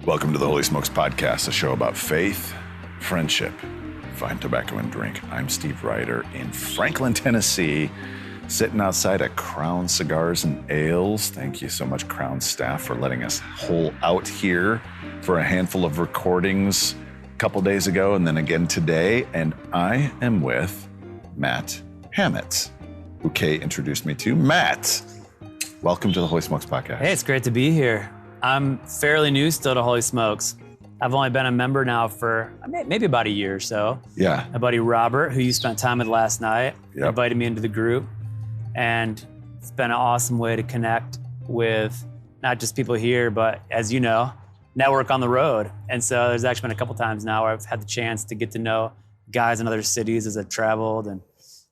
Welcome to the Holy Smokes Podcast, a show about faith, friendship, fine tobacco, and drink. I'm Steve Ryder in Franklin, Tennessee, sitting outside at Crown Cigars and Ales. Thank you so much, Crown staff, for letting us hole out here for a handful of recordings a couple days ago and then again today. And I am with Matt Hammitt, who Kay introduced me to. Matt, welcome to the Holy Smokes Podcast. Hey, it's great to be here. I'm fairly new still to Holy Smokes. I've only been a member now for maybe about a year or so. Yeah. My buddy Robert, who you spent time with last night, invited me into the group. And it's been an awesome way to connect with not just people here, but as you know, network on the road. And so there's actually been a couple times now where I've had the chance to get to know guys in other cities as I've traveled, and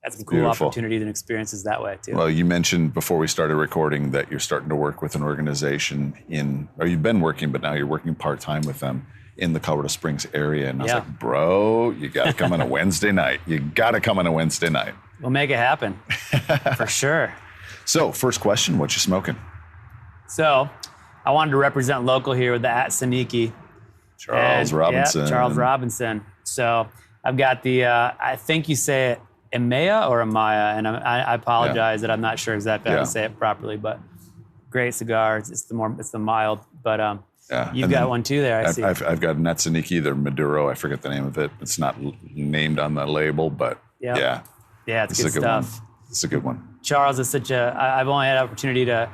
had some cool opportunities and experiences that way too. Well, you mentioned before we started recording that you're starting to work with an organization or you've been working, but now you're working part-time with them in the Colorado Springs area. And I was like, bro, you got to come on a Wednesday night. You got to come on a Wednesday night. We'll make it happen for sure. So first question, what you smoking? So I wanted to represent local here with the at Saniki. Charles Robinson. Yeah, Charles Robinson. So I've got the, I think you say it Emea or Amaya, and I apologize that I'm not sure exactly how to say it properly, but great cigar. It's the mild, but you've got one too there, I see. I've got Natsuniki, they're Maduro. I forget the name of it. It's not named on the label, but yeah, it's good stuff. It's a good one. Charles is I've only had an opportunity to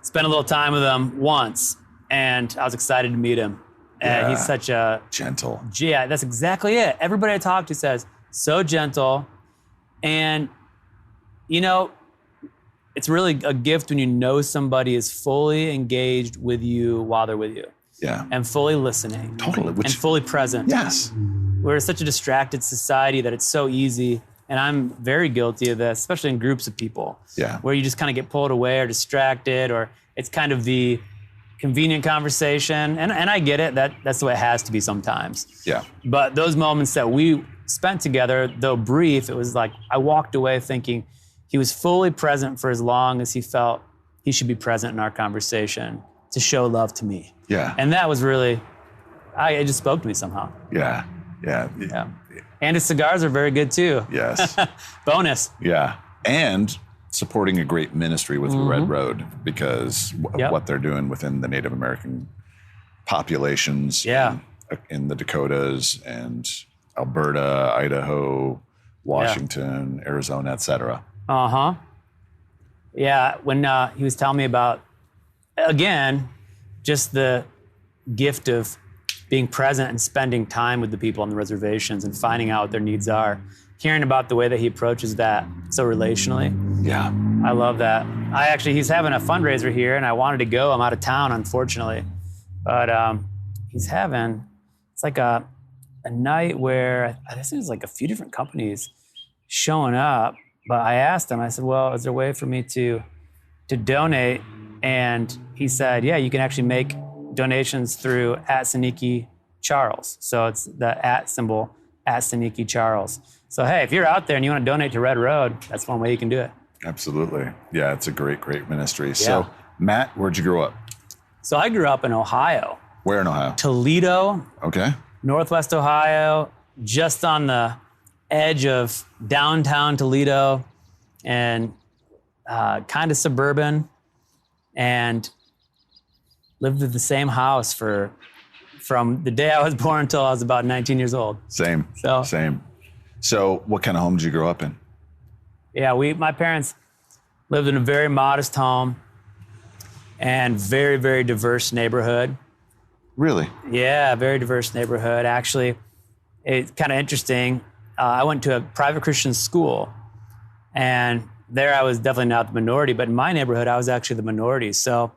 spend a little time with him once, and I was excited to meet him. And he's such a gentle. Yeah, that's exactly it. Everybody I talk to says, so gentle. And, you know, it's really a gift when you know somebody is fully engaged with you while they're with you. Yeah. And fully listening. Totally. And fully present. Yes. We're such a distracted society that it's so easy, and I'm very guilty of this, especially in groups of people. Yeah. Where you just kind of get pulled away or distracted, or it's kind of the convenient conversation. And I get it, that's the way it has to be sometimes. Yeah. But those moments that we spent together, though brief, it was like I walked away thinking he was fully present for as long as he felt he should be present in our conversation to show love to me. Yeah. And that was really, it just spoke to me somehow. Yeah. And his cigars are very good too. Yes. Bonus. Yeah. And supporting a great ministry with Red Road, because of what they're doing within the Native American populations in the Dakotas and Alberta, Idaho, Washington, Arizona, etc. Yeah, when he was telling me about, again, just the gift of being present and spending time with the people on the reservations and finding out what their needs are, hearing about the way that he approaches that so relationally. Yeah. I love that. He's having a fundraiser here, and I wanted to go. I'm out of town, unfortunately. But it's like a night where I think there's like a few different companies showing up. But I asked him, I said, well, is there a way for me to donate? And he said, yeah, you can actually make donations through at Saniki Charles. So it's the at symbol, at Saniki Charles. So, hey, if you're out there and you want to donate to Red Road, that's one way you can do it. Absolutely. Yeah, it's a great, great ministry. Yeah. So, Matt, where'd you grow up? So I grew up in Ohio. Where in Ohio? Toledo. Okay. Northwest Ohio, just on the edge of downtown Toledo, and kind of suburban, and lived in the same house from the day I was born until I was about 19 years old. Same. So what kind of home did you grow up in? Yeah, my parents lived in a very modest home and very, very diverse neighborhood. Really? Yeah, very diverse neighborhood. Actually, it's kind of interesting. I went to a private Christian school, and there I was definitely not the minority, but in my neighborhood, I was actually the minority. So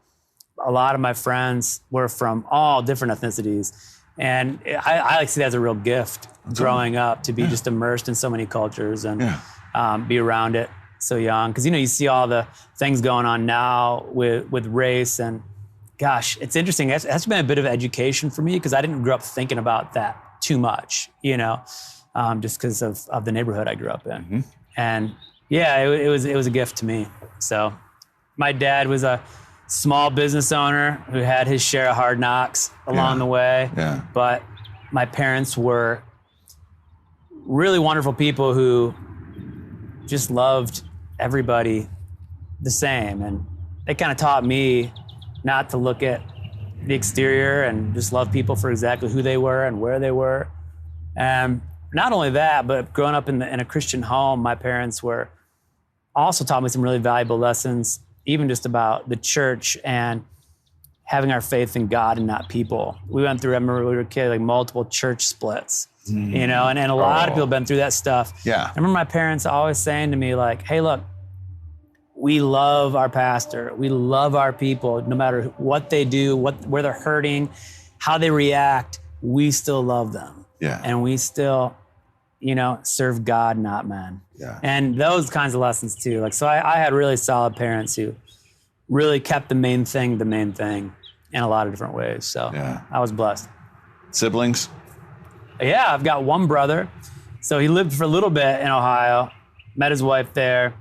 a lot of my friends were from all different ethnicities. And I like to see that as a real gift growing up, to be just immersed in so many cultures and be around it so young. Because, you see all the things going on now with race, and gosh, it's interesting. It has been a bit of education for me, because I didn't grow up thinking about that too much, just because of the neighborhood I grew up in. And yeah, it was a gift to me. So my dad was a small business owner who had his share of hard knocks along the way. Yeah. But my parents were really wonderful people who just loved everybody the same. And they kind of taught me not to look at the exterior and just love people for exactly who they were and where they were. And not only that, but growing up in a Christian home, my parents were also taught me some really valuable lessons, even just about the church and having our faith in God and not people. We went through, I remember when we were kids, like multiple church splits, you know, and a lot of people have been through that stuff. Yeah. I remember my parents always saying to me like, hey, look, we love our pastor. We love our people, no matter what they do, where they're hurting, how they react, we still love them. Yeah. And we still, you know, serve God, not men. Yeah. And those kinds of lessons too. Like, so I had really solid parents who really kept the main thing in a lot of different ways. So yeah. I was blessed. Siblings? Yeah, I've got one brother. So he lived for a little bit in Ohio, met his wife there,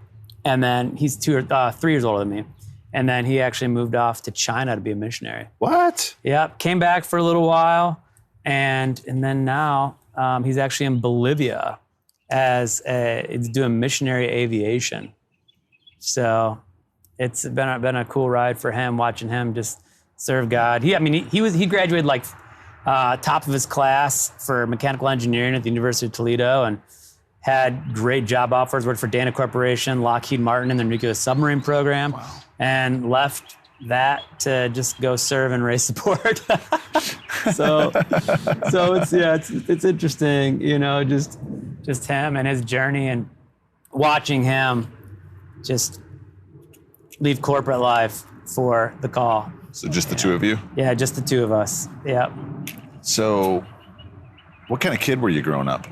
and then he's 3 years older than me. And then he actually moved off to China to be a missionary. What? Yep, came back for a little while, and then now he's actually in Bolivia he's doing missionary aviation. So it's been a cool ride for him, watching him just serve God. He graduated like top of his class for mechanical engineering at the University of Toledo and had great job offers, worked for Dana Corporation, Lockheed Martin in their nuclear submarine program, and left that to just go serve and raise support. so it's interesting, you know, just him and his journey and watching him just leave corporate life for the call. So just the two of you? Yeah, just the two of us. Yeah. So what kind of kid were you growing up?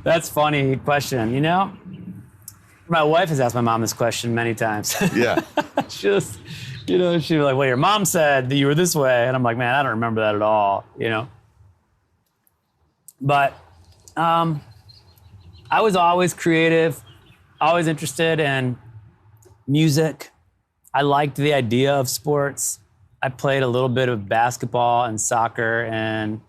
That's a funny question. You know, my wife has asked my mom this question many times. Yeah. Just, you know, she'd be like, well, your mom said that you were this way. And I'm like, man, I don't remember that at all, you know. But I was always creative, always interested in music. I liked the idea of sports. I played a little bit of basketball and soccer in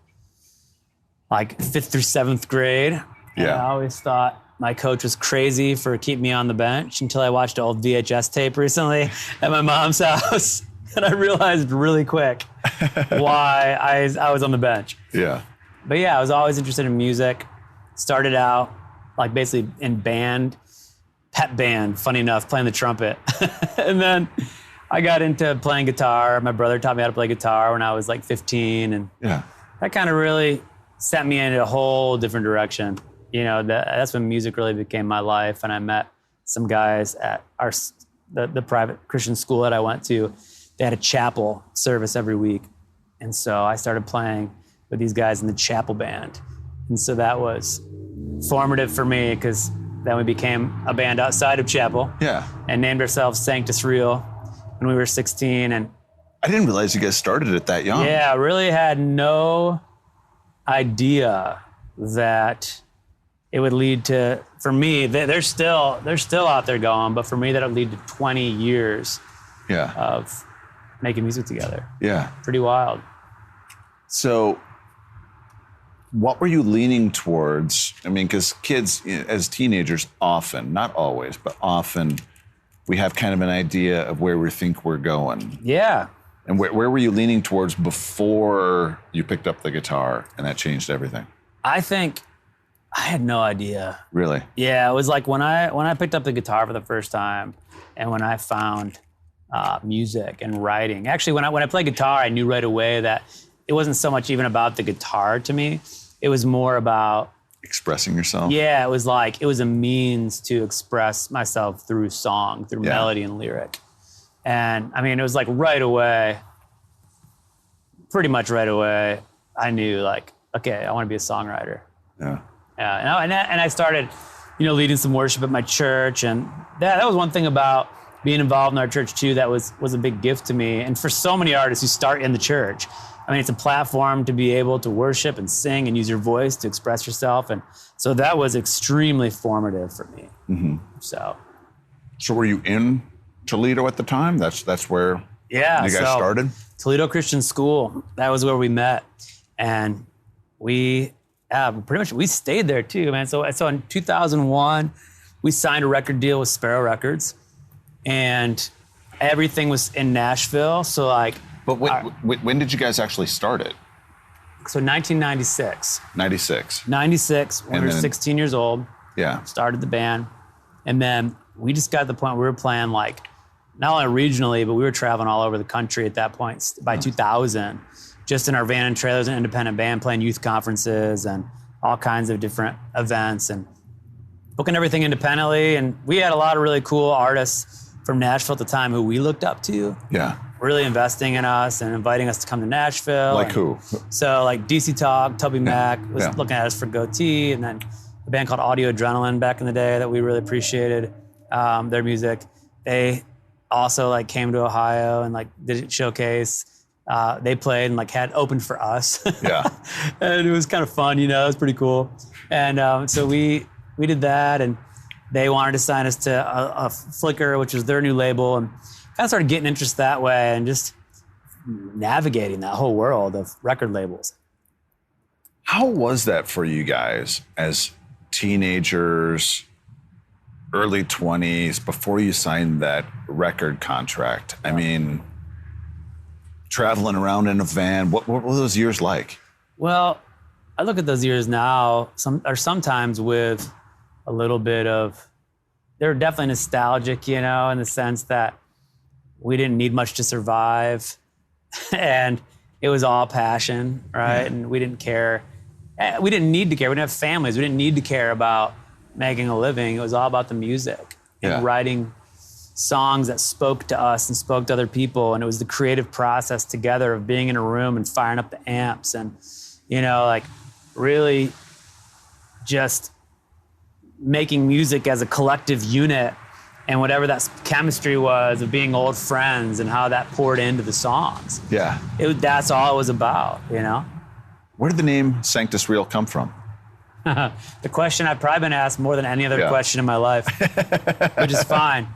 like 5th through 7th grade. And I always thought my coach was crazy for keeping me on the bench until I watched an old VHS tape recently at my mom's house. And I realized really quick why I was on the bench. Yeah. But yeah, I was always interested in music. Started out like basically in band, pep band, funny enough, playing the trumpet. And then I got into playing guitar. My brother taught me how to play guitar when I was like 15. And that kind of really sent me in a whole different direction. You know, that's when music really became my life. And I met some guys at the private Christian school that I went to. They had a chapel service every week. And so I started playing with these guys in the chapel band. And so that was formative for me because then we became a band outside of chapel. Yeah. And named ourselves Sanctus Real when we were 16. And I didn't realize you guys started it that young. Yeah, I really had no idea that it would lead to, for me, they're still out there going, but for me that would lead to 20 years of making music together. Yeah. Pretty wild. So what were you leaning towards? I mean, because kids, as teenagers, often, not always, but often, we have kind of an idea of where we think we're going. Yeah. And where were you leaning towards before you picked up the guitar and that changed everything? I think I had no idea. Really? Yeah, it was like when I picked up the guitar for the first time and when I found music and writing. Actually, when I played guitar, I knew right away that it wasn't so much even about the guitar to me. It was more about expressing yourself. Yeah, it was like, it was a means to express myself through song, through melody and lyric. And I mean, it was like right away, pretty much right away, I knew like, okay, I want to be a songwriter. Yeah. Yeah, and I started, leading some worship at my church. And that was one thing about being involved in our church too, that was a big gift to me. And for so many artists who start in the church, I mean, it's a platform to be able to worship and sing and use your voice to express yourself. And so that was extremely formative for me. Mm-hmm. So were you in Toledo at the time? That's where you guys started? Toledo Christian School, that was where we met. And we stayed there too, man. So in 2001, we signed a record deal with Sparrow Records, and everything was in Nashville. So like, but when did you guys actually start it? So 1996. 96, when we were 16 years old. Yeah. Started the band. And then we just got to the point where we were playing like, not only regionally, but we were traveling all over the country at that point by 2000, just in our van and trailers, an independent band, playing youth conferences and all kinds of different events and booking everything independently. And we had a lot of really cool artists from Nashville at the time who we looked up to. Yeah. Really investing in us and inviting us to come to Nashville. Like who? So like DC Talk, Toby Mac was looking at us for Goatee, and then a band called Audio Adrenaline back in the day that we really appreciated their music. They also like came to Ohio and like did a showcase. They played and like had opened for us. Yeah. And it was kind of fun, it was pretty cool. And so we did that, and they wanted to sign us to a Flickr, which was their new label, and kind of started getting interest that way and just navigating that whole world of record labels. How was that for you guys as teenagers, early 20s, before you signed that record contract? I mean, traveling around in a van, what were those years like? Well, I look at those years now, sometimes with a little bit of, they're definitely nostalgic, in the sense that we didn't need much to survive, and it was all passion, right? Yeah. And we didn't care. We didn't need to care. We didn't have families. We didn't need to care about making a living. It was all about the music and writing songs that spoke to us and spoke to other people. And it was the creative process together of being in a room and firing up the amps and, like really just making music as a collective unit, and whatever that chemistry was of being old friends and how that poured into the songs. Yeah. That's all it was about, Where did the name Sanctus Real come from? The question I've probably been asked more than any other question in my life, which is fine.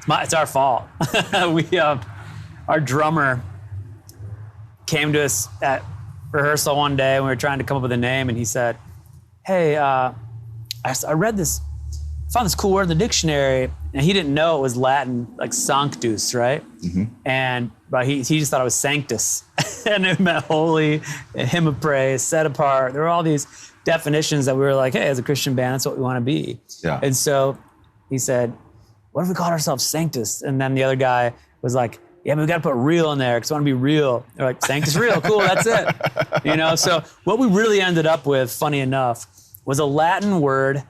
It's our fault. Our drummer came to us at rehearsal one day when we were trying to come up with a name, and he said, hey, I found this cool word in the dictionary, and he didn't know it was Latin, like sanctus, right? Mm-hmm. But he just thought it was sanctus, and it meant holy, a hymn of praise, set apart. There were all these definitions that we were like, hey, as a Christian band, that's what we want to be. Yeah. And so he said, what if we called ourselves Sanctus? And then the other guy was like, yeah, but we got to put real in there because we want to be real. They're like, Sanctus Real, cool, that's it. So what we really ended up with, funny enough, was a Latin word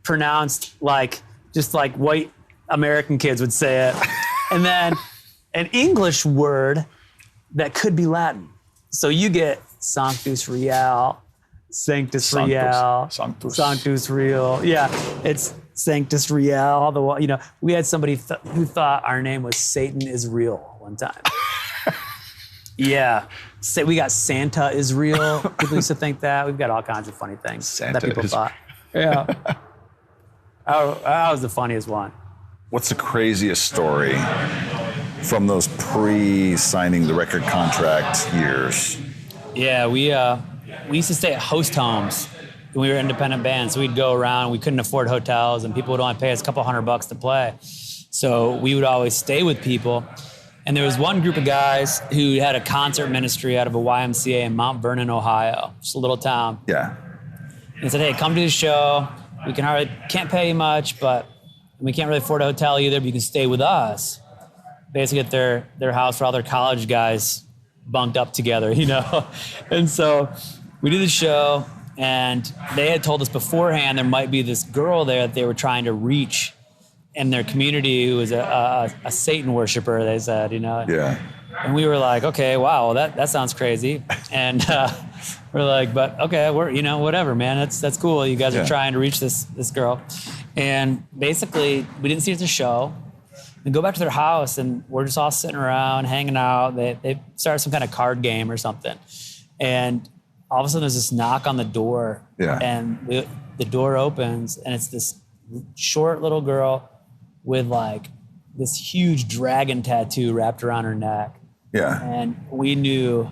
pronounced just like white American kids would say it. And then an English word that could be Latin. So you get Sanctus Real, Sanctus Real, Sanctus Real. Yeah, it's Sanctus Real. We had somebody who thought our name was Satan is Real one time. Yeah. We got Santa is Real. People used to think that. We've got all kinds of funny things that people thought. Yeah. That was the funniest one. What's the craziest story from those pre-signing the record contract years? Yeah, we used to stay at host homes when we were independent bands. So we'd go around, we couldn't afford hotels, and people would only pay us a couple $100 to play. So we would always stay with people. And there was one group of guys who had a concert ministry out of a YMCA in Mount Vernon, Ohio, just a little town. Yeah. And said, hey, come to the show. We can't pay you much, but we can't really afford a hotel either, but you can stay with us. Basically at their house where all their college guys bunked up together, And so we did the show, and they had told us beforehand there might be this girl there that they were trying to reach in their community who was a Satan worshiper, they said, Yeah. And we were like, okay, wow, well, that sounds crazy. And we're like, but okay, we're, whatever, man, that's cool. You guys are trying to reach this girl. And basically, we didn't see her at the show. We go back to their house, and we're just all sitting around, hanging out. They started some kind of card game or something. And all of a sudden, there's this knock on the door. Yeah. And the door opens, and it's this short little girl with this huge dragon tattoo wrapped around her neck. Yeah. And we knew,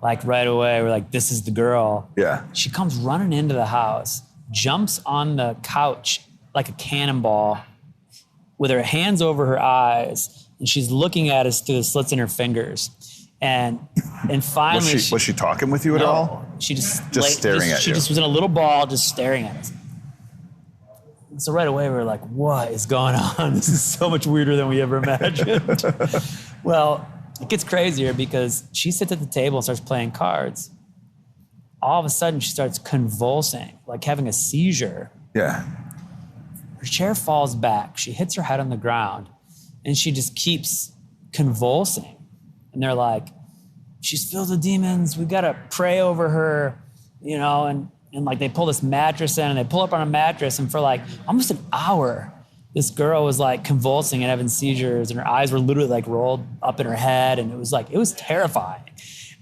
like, right away, we're like, this is the girl. Yeah. She comes running into the house, jumps on the couch like a cannonball with her hands over her eyes, and she's looking at us through the slits in her fingers. And finally... Was she talking with you at all? She just staring at you. She just was in a little ball just staring at us. So right away we were like, what is going on? This is so much weirder than we ever imagined. Well, it gets crazier because she sits at the table and starts playing cards. All of a sudden she starts convulsing, like having a seizure. Yeah. Her chair falls back. She hits her head on the ground and she just keeps convulsing. And they're like, she's filled with demons. We got to pray over her, you know, and like they pull this mattress in and they pull up on a mattress, and for like almost an hour, this girl was like convulsing and having seizures, and her eyes were literally like rolled up in her head, and it was terrifying.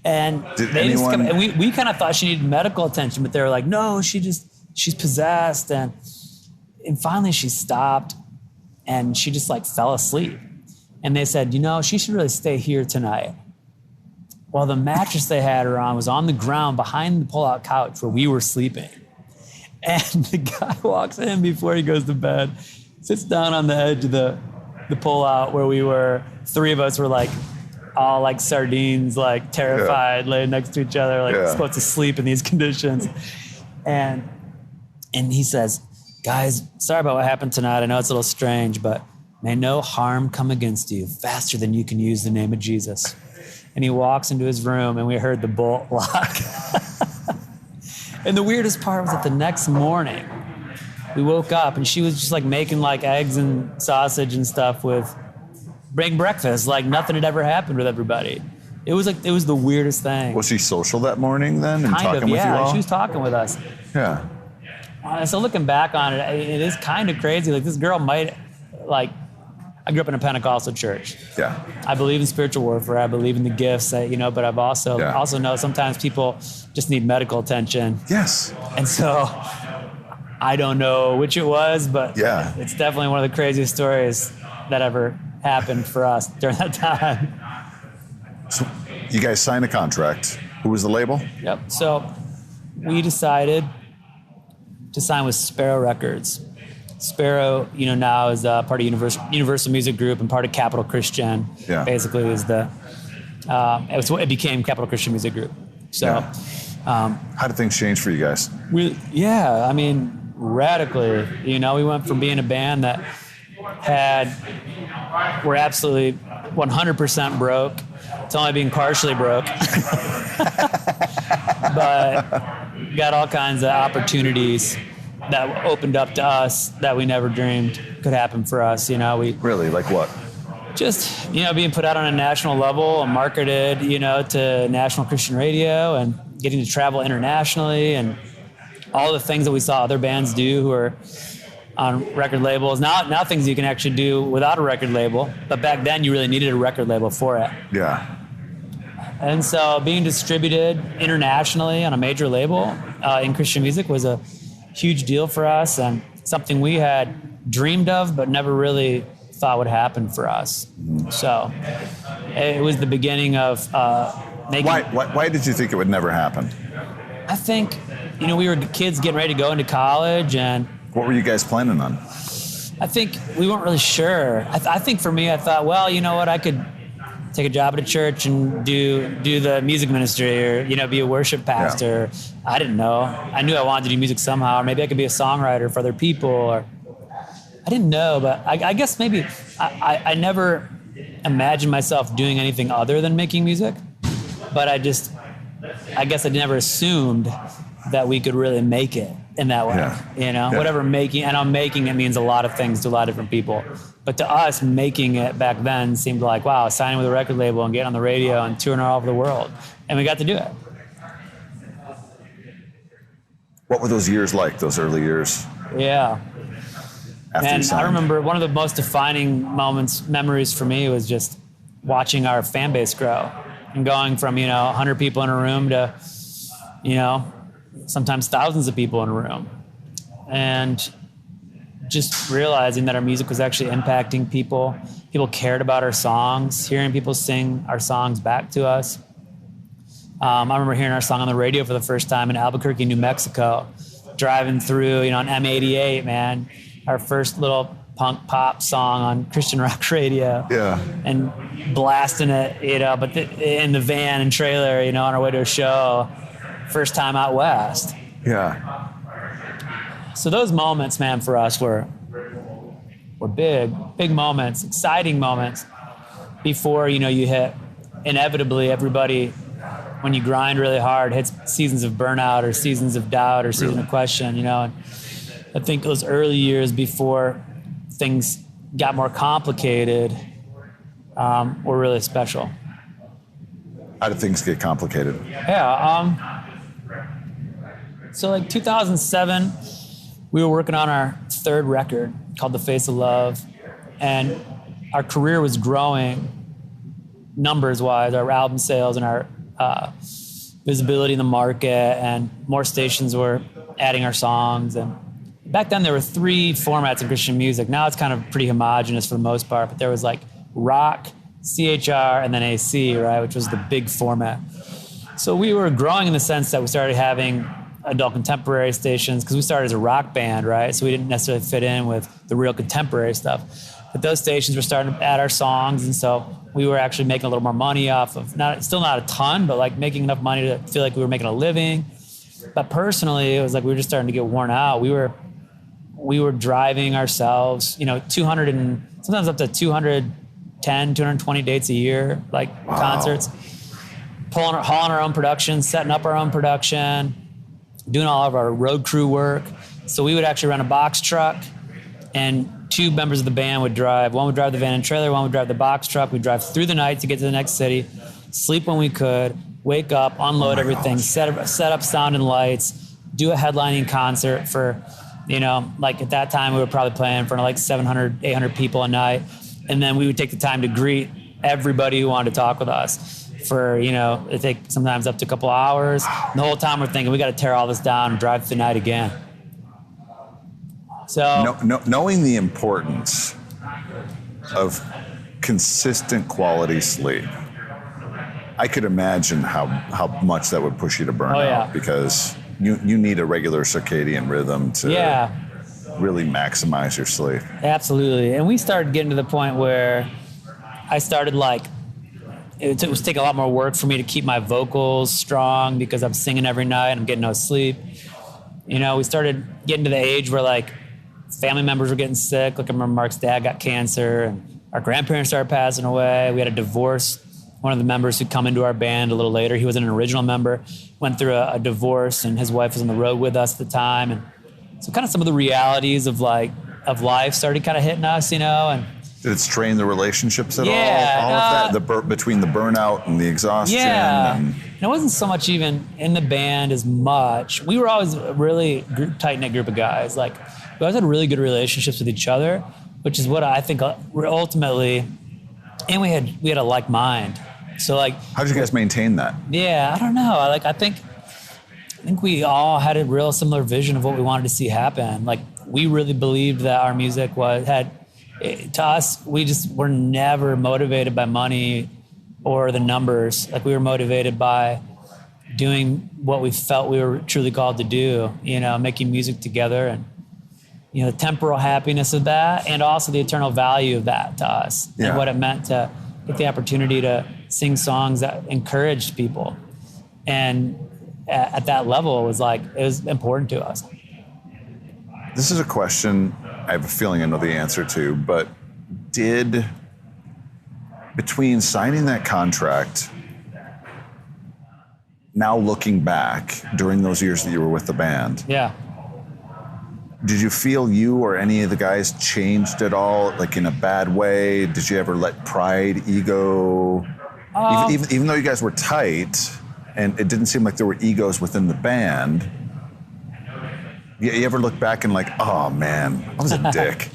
And we kind of thought she needed medical attention, but they were like, no, she's possessed. And finally she stopped and she just like fell asleep. And they said, you know, she should really stay here tonight. Well, the mattress they had her on was on the ground behind the pull-out couch where we were sleeping. And the guy walks in before he goes to bed, sits down on the edge of the pull-out where we were. Three of us were like, all like sardines, like terrified, laying next to each other, like supposed to sleep in these conditions. And he says, guys, sorry about what happened tonight. I know it's a little strange, but may no harm come against you faster than you can use the name of Jesus. And he walks into his room and we heard the bolt lock. And the weirdest part was that the next morning we woke up and she was just like making like eggs and sausage and stuff with breakfast, like nothing had ever happened with everybody. It was the weirdest thing. Was she social that morning then and talking with you all? She was talking with us. Yeah. So looking back on it, it is kind of crazy. Like this girl might, like, I grew up in a Pentecostal church. Yeah. I believe in spiritual warfare. I believe in the gifts, you know, but I've also know sometimes people just need medical attention. Yes. And so I don't know which it was, but it's definitely one of the craziest stories that ever happened for us during that time. So you guys signed a contract. Who was the label? Yep. So we decided to sign with Sparrow Records. Sparrow, you know, now is part of Universal Music Group and part of Capital Christian. Yeah. Basically, is it became Capital Christian Music Group. So, how did things change for you guys? I mean, radically. You know, we went from being a band that we're absolutely 100% broke to only being partially broke, but got all kinds of opportunities that opened up to us that we never dreamed could happen for us. You know, really, like what? Just, you know, being put out on a national level and marketed, you know, to national Christian radio and getting to travel internationally and all the things that we saw other bands do who are on record labels. Now things you can actually do without a record label, but back then you really needed a record label for it. Yeah. And so being distributed internationally on a major label in Christian music was a huge deal for us and something we had dreamed of but never really thought would happen for us. So it was the beginning of making... Why did you think it would never happen? I think, you know, we were kids getting ready to go into college and... What were you guys planning on? I think we weren't really sure. I think for me, I thought, well, you know what, I could take a job at a church and do the music ministry or, you know, be a worship pastor. Yeah. I didn't know. I knew I wanted to do music somehow, or maybe I could be a songwriter for other people, or I didn't know, but I guess maybe I never imagined myself doing anything other than making music, but I guess I never assumed that we could really make it in that way, you know, whatever making, and I'm making it means a lot of things to a lot of different people. But to us, making it back then seemed like, wow, signing with a record label and getting on the radio and touring all over the world. And we got to do it. What were those years like, those early years? Yeah. And I remember one of the most defining memories for me was just watching our fan base grow and going from, you know, 100 people in a room to, you know, sometimes thousands of people in a room. And just realizing that our music was actually impacting people. People cared about our songs, hearing people sing our songs back to us. I remember hearing our song on the radio for the first time in Albuquerque, New Mexico, driving through, on M88, man, our first little punk pop song on Christian rock radio. Yeah. And blasting it, but in the van and trailer, on our way to a show, first time out west. Yeah. So those moments, man, for us were big moments, exciting moments before, you hit, inevitably everybody, when you grind really hard, hits seasons of burnout or seasons of doubt or season of question, and I think those early years before things got more complicated were really special. How did things get complicated? Yeah. So like 2007, we were working on our third record called The Face of Love, and our career was growing numbers-wise, our album sales and our visibility in the market, and more stations were adding our songs. And back then there were 3 formats in Christian music. Now it's kind of pretty homogenous for the most part, but there was like rock, CHR, and then AC, right, which was the big format. So we were growing in the sense that we started having adult contemporary stations, because we started as a rock band, right? So we didn't necessarily fit in with the real contemporary stuff. But those stations were starting to add our songs, and so we were actually making a little more money off of, still not a ton, but like making enough money to feel like we were making a living. But personally, it was like we were just starting to get worn out. We were driving ourselves, 200 and sometimes up to 210, 220 dates a year, like concerts, hauling our own production, setting up our own production, doing all of our road crew work. So we would actually run a box truck, and 2 members of the band would drive. One would drive the van and trailer, one would drive the box truck. We'd drive through the night to get to the next city, sleep when we could, wake up, unload everything, set up sound and lights, do a headlining concert for, like at that time we were probably playing for like 700, 800 people a night. And then we would take the time to greet everybody who wanted to talk with us for, it take sometimes up to a couple hours. And the whole time we're thinking, we got to tear all this down and drive through the night again. So knowing the importance of consistent quality sleep, I could imagine how much that would push you to burnout, because you need a regular circadian rhythm to really maximize your sleep. Absolutely. And we started getting to the point where I started it was taking a lot more work for me to keep my vocals strong, because I'm singing every night and I'm getting no sleep. We started getting to the age where family members were getting sick. Like I remember Mark's dad got cancer, and our grandparents started passing away. We had a divorce. One of the members who'd come into our band a little later, he wasn't an original member, went through a divorce, and his wife was on the road with us at the time. And so kind of some of the realities of life started kind of hitting us, and did it strain the relationships at all? Yeah, all of that, between the burnout and the exhaustion? Yeah. And it wasn't so much even in the band as much. We were always a really tight-knit group of guys. We always had really good relationships with each other, which is what I think we're ultimately, and we had a like mind. So how did you guys maintain that? Yeah, I don't know. I think we all had a real similar vision of what we wanted to see happen. We really believed that our music to us, we just were never motivated by money or the numbers. We were motivated by doing what we felt we were truly called to do, making music together, and, the temporal happiness of that, and also the eternal value of that to us, and what it meant to get the opportunity to sing songs that encouraged people. And at that level, it was important to us. This is a question I have a feeling I know the answer to, but between signing that contract, now looking back during those years that you were with the band, did you feel you or any of the guys changed at all, in a bad way? Did you ever let pride, ego, even though you guys were tight and it didn't seem like there were egos within the band, you ever look back and oh man, I was a dick?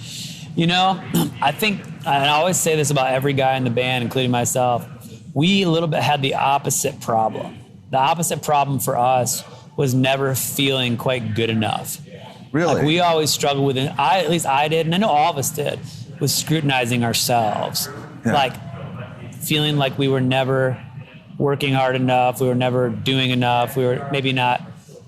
I think, and I always say this about every guy in the band, including myself, we a little bit had the opposite problem. The opposite problem for us was never feeling quite good enough. Really? Like we always struggled with it. At least I did, and I know all of us did, with scrutinizing ourselves. Yeah. Like feeling like we were never working hard enough, we were never doing enough, maybe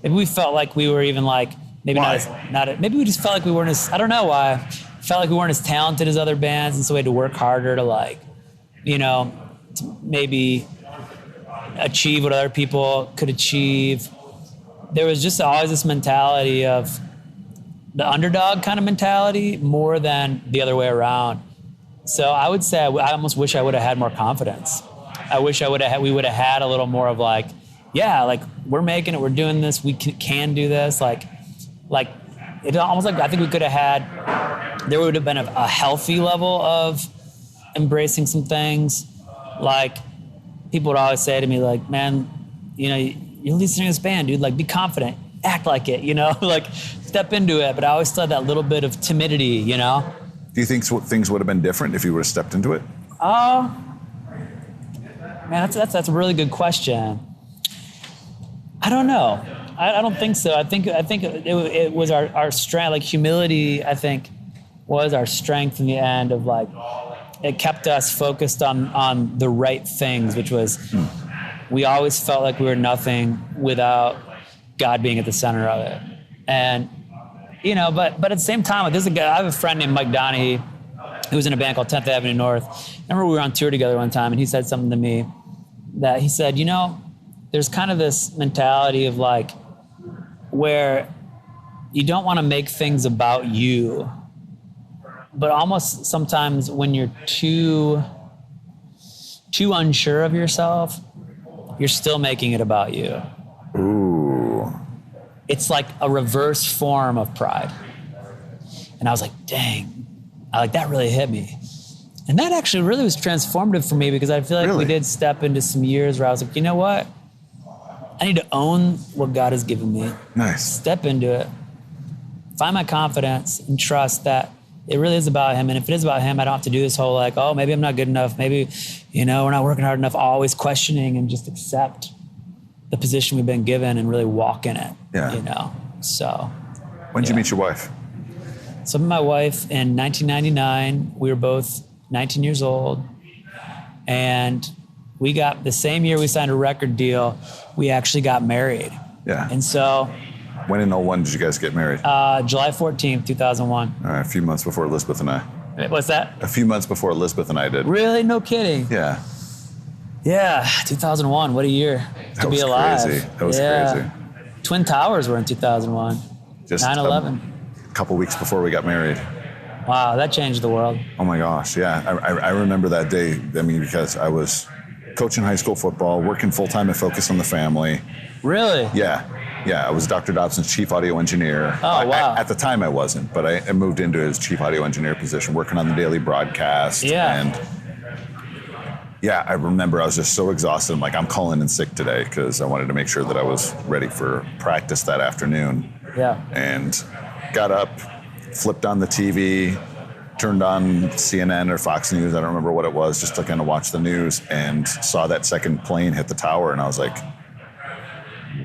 we felt like we were even like, maybe why? Maybe we just felt like we weren't as, I don't know why, felt like we weren't as talented as other bands, and so we had to work harder to like, to maybe achieve what other people could achieve. There was just always this mentality of the underdog kind of mentality more than the other way around. So I would say I almost wish I would have had more confidence. I wish we would have had a little more of like, yeah, like we're making it, we're doing this, we can do this. Like it almost like I think we could have had, there would have been a healthy level of embracing some things. Like people would always say to me like, man, you're listening to this band, dude, like be confident, act like it, like step into it. But I always still had that little bit of timidity, Do you think things would have been different if you would have stepped into it? Man, that's a really good question. I don't know. I don't think so. I think it was our strength, like humility, I think was our strength in the end of like, it kept us focused on the right things, which was we always felt like we were nothing without God being at the center of it. And, but at the same time, like there's a guy, I have a friend named Mike Donahue who was in a band called 10th Avenue North. I remember we were on tour together one time and he said something to me that he said, there's kind of this mentality of like, where you don't want to make things about you, but almost sometimes when you're too unsure of yourself, you're still making it about you. Ooh. It's like a reverse form of pride. And I was like, dang, that really hit me. And that actually really was transformative for me because I feel like we did step into some years where I was like, you know what? I need to own what God has given me. Nice. Step into it. Find my confidence and trust that it really is about him. And if it is about him, I don't have to do this whole like, oh, maybe I'm not good enough. Maybe, we're not working hard enough, always questioning, and just accept the position we've been given and really walk in it. Yeah. So. When did you meet your wife? So I met my wife in 1999. We were both 19 years old. And we got, the same year we signed a record deal, we actually got married. Yeah. And so. When in 01 did you guys get married? July 14th, 2001. All right, a few months before Elizabeth and I. What's that? A few months before Elizabeth and I did. Really? No kidding. Yeah. Yeah, 2001. What a year to be alive. Crazy. That was crazy. Twin Towers were in 2001. Just 9/11. A couple weeks before we got married. Wow, that changed the world. Oh my gosh, yeah. I remember that day, because I was coaching high school football, working full-time at Focus on the Family. Really? Yeah. I was Dr. Dobson's chief audio engineer. Oh, wow. At the time I wasn't, but I moved into his chief audio engineer position, working on the daily broadcast. Yeah. And I remember I was just so exhausted. I'm like, I'm calling in sick today because I wanted to make sure that I was ready for practice that afternoon. Yeah. And got up, flipped on the TV, turned on CNN or Fox News, I don't remember what it was, just to kind of watch the news, and saw that second plane hit the tower, and I was like,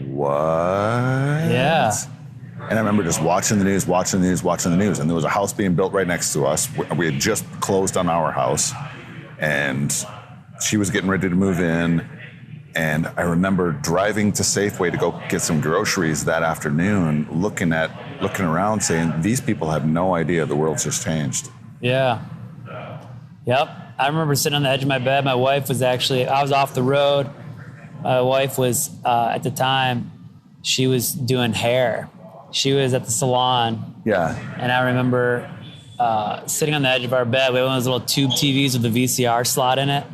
what? Yeah. And I remember just watching the news, and there was a house being built right next to us. We had just closed on our house, and she was getting ready to move in, and I remember driving to Safeway to go get some groceries that afternoon, looking around saying, these people have no idea the world's just changed. Yeah. Yep. I remember sitting on the edge of my bed. My wife was I was off the road. My wife was, at the time, she was doing hair. She was at the salon. Yeah. And I remember sitting on the edge of our bed. We had one of those little tube TVs with the VCR slot in it.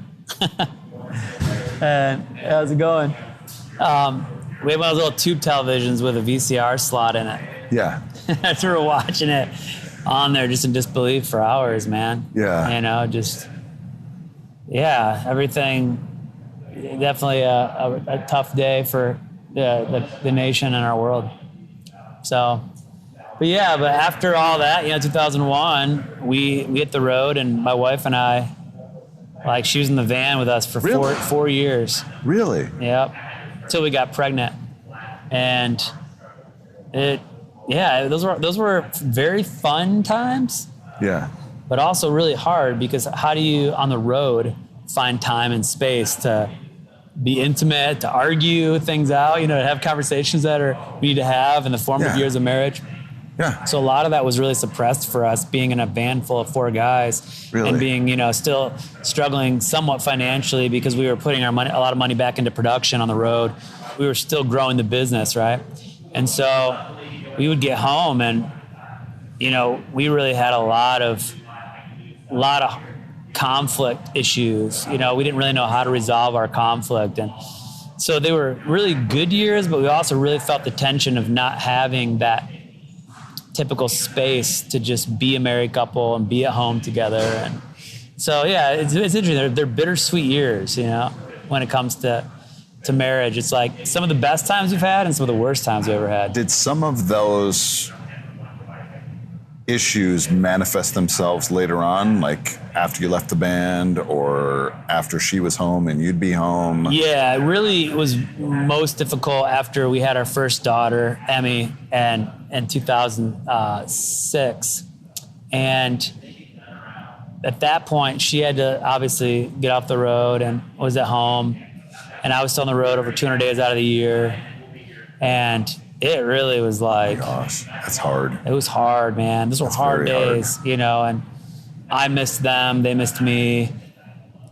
And how's it going? We had one of those little tube televisions with a VCR slot in it. Yeah. As we were watching it on there just in disbelief for hours, man. Yeah. Everything. Definitely a tough day for the nation and our world. So, but after all that, 2001, we hit the road, and my wife and I, she was in the van with us for four years. Really? Yep. Until we got pregnant. And it Yeah, those were very fun times, Yeah. but also really hard, because how do you on the road find time and space to be intimate, to argue things out, to have conversations that we need to have in the formative years of marriage. Yeah. So a lot of that was really suppressed for us, being in a van full of 4 guys, Really? and being, still struggling somewhat financially, because we were putting a lot of money back into production on the road. We were still growing the business, right? And so we would get home, and we really had a lot of conflict issues. We didn't really know how to resolve our conflict. And so they were really good years, but we also really felt the tension of not having that typical space to just be a married couple and be at home together. And so, yeah, it's interesting. They're bittersweet years, when it comes to marriage. It's like some of the best times we've had and some of the worst times we've ever had. Did some of those issues manifest themselves later on, like after you left the band or after she was home and you'd be home? Yeah, it really was most difficult after we had our first daughter, Emmy, and in 2006. And at that point, she had to obviously get off the road and was at home. And I was still on the road over 200 days out of the year. And it really was like... Oh my gosh, that's hard. It was hard, man. Those were hard days, and I missed them. They missed me.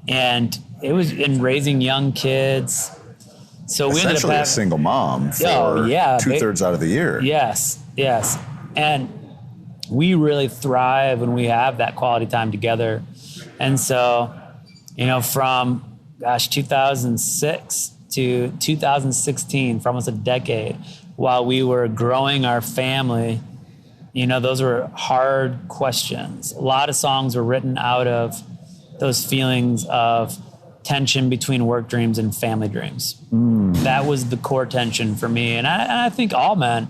And it was in raising young kids. So we ended up essentially a single mom for 2/3 out of the year. Yes. And we really thrive when we have that quality time together. And so, from 2006 to 2016, for almost a decade, while we were growing our family, those were hard questions. A lot of songs were written out of those feelings of tension between work dreams and family dreams. That was the core tension for me. And I think all men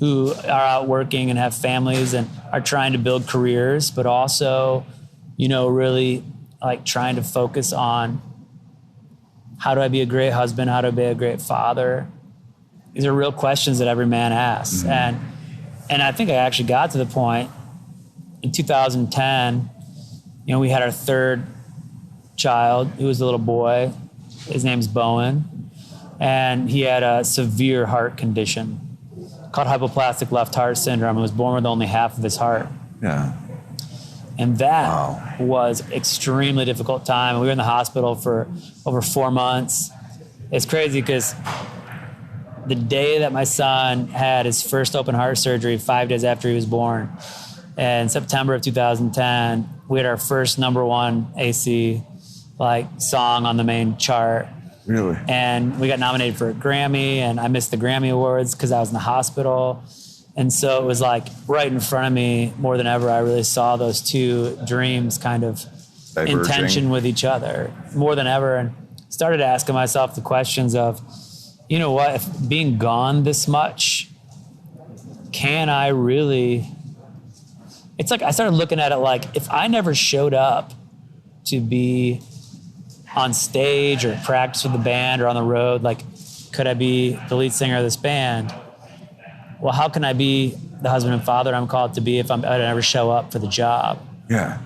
who are out working and have families and are trying to build careers, but also, really like trying to focus on how do I be a great husband? How do I be a great father? These are real questions that every man asks. Mm-hmm. And I think I actually got to the point in 2010, we had our third child. He was a little boy. His name's Bowen. And he had a severe heart condition called hypoplastic left heart syndrome. He was born with only half of his heart. Yeah. And that was extremely difficult time. We were in the hospital for over 4 months. It's crazy because the day that my son had his first open heart surgery, 5 days after he was born, in September of 2010, we had our first #1 AC song on the main chart. Really? And we got nominated for a Grammy, and I missed the Grammy Awards because I was in the hospital. And so it was right in front of me more than ever. I really saw those two dreams kind of diverging in tension with each other more than ever, and started asking myself the questions of, if being gone this much, can I really... It's I started looking at it if I never showed up to be on stage or practice with the band or on the road, could I be the lead singer of this band? Well, how can I be the husband and father I'm called to be if I never show up for the job? Yeah.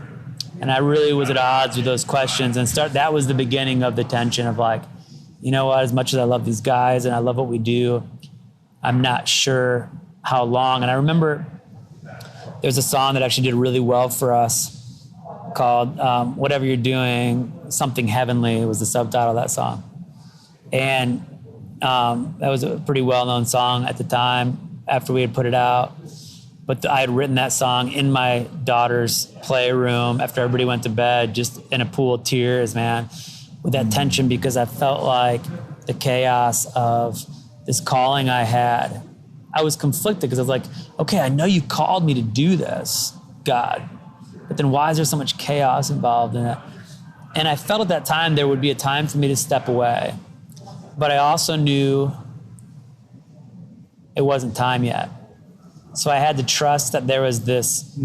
And I really was at odds with those questions, and that was the beginning of the tension of as much as I love these guys and I love what we do, I'm not sure how long. And I remember there's a song that actually did really well for us called Whatever You're Doing, Something Heavenly was the subtitle of that song. And that was a pretty well-known song at the time after we had put it out. But I had written that song in my daughter's playroom after everybody went to bed, just in a pool of tears, man, with that tension, because I felt like the chaos of this calling I had. I was conflicted because I was like, okay, I know you called me to do this, God, but then why is there so much chaos involved in it? And I felt at that time there would be a time for me to step away. But I also knew it wasn't time yet. So I had to trust that there was this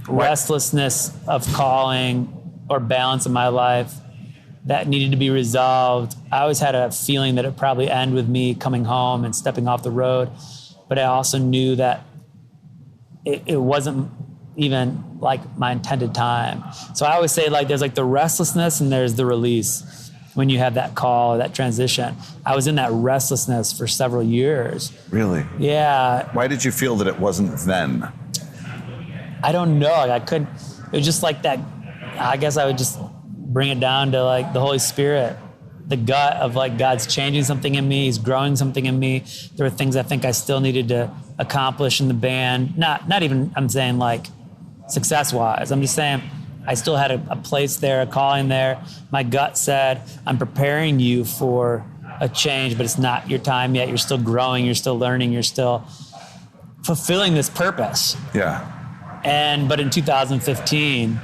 restlessness of calling or balance in my life that needed to be resolved. I always had a feeling that it would probably end with me coming home and stepping off the road. But I also knew that it wasn't even like my intended time. So I always say like there's like the restlessness and there's the release when you have that call or that transition. I was in that restlessness for several years. Really? Yeah. Why did you feel that it wasn't then? I don't know. Like I couldn't, it was just like that. I guess I would just bring it down to like the Holy Spirit, the gut of like God's changing something in me. He's growing something in me. There were things I think I still needed to accomplish in the band. Not even, I'm saying like success wise. I'm just saying I still had a place there, a calling there. My gut said, I'm preparing you for a change, but it's not your time yet. You're still growing. You're still learning. You're still fulfilling this purpose. Yeah. But in 2015,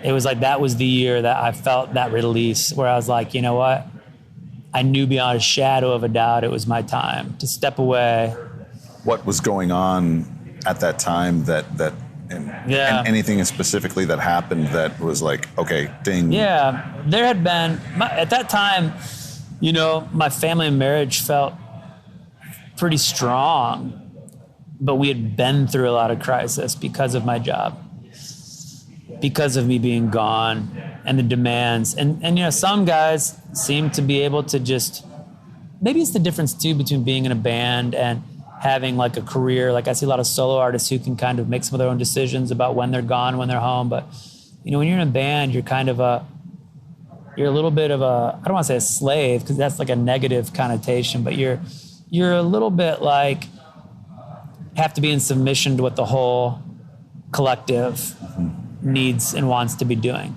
it was like that was the year that I felt that release where I was like, you know what? I knew beyond a shadow of a doubt it was my time to step away. What was going on at that time and anything specifically that happened that was like, okay, ding. Yeah, there had been, at that time, you know, my family and marriage felt pretty strong, but we had been through a lot of crisis because of my job, because of me being gone and the demands. And you know, some guys seem to be able to just, maybe it's the difference too between being in a band and having like a career. Like I see a lot of solo artists who can kind of make some of their own decisions about when they're gone, when they're home. But you know, when you're in a band, you're kind of you're a little bit of I don't want to say a slave because that's like a negative connotation, but you're a little bit like have to be in submission to what the whole collective needs and wants to be doing.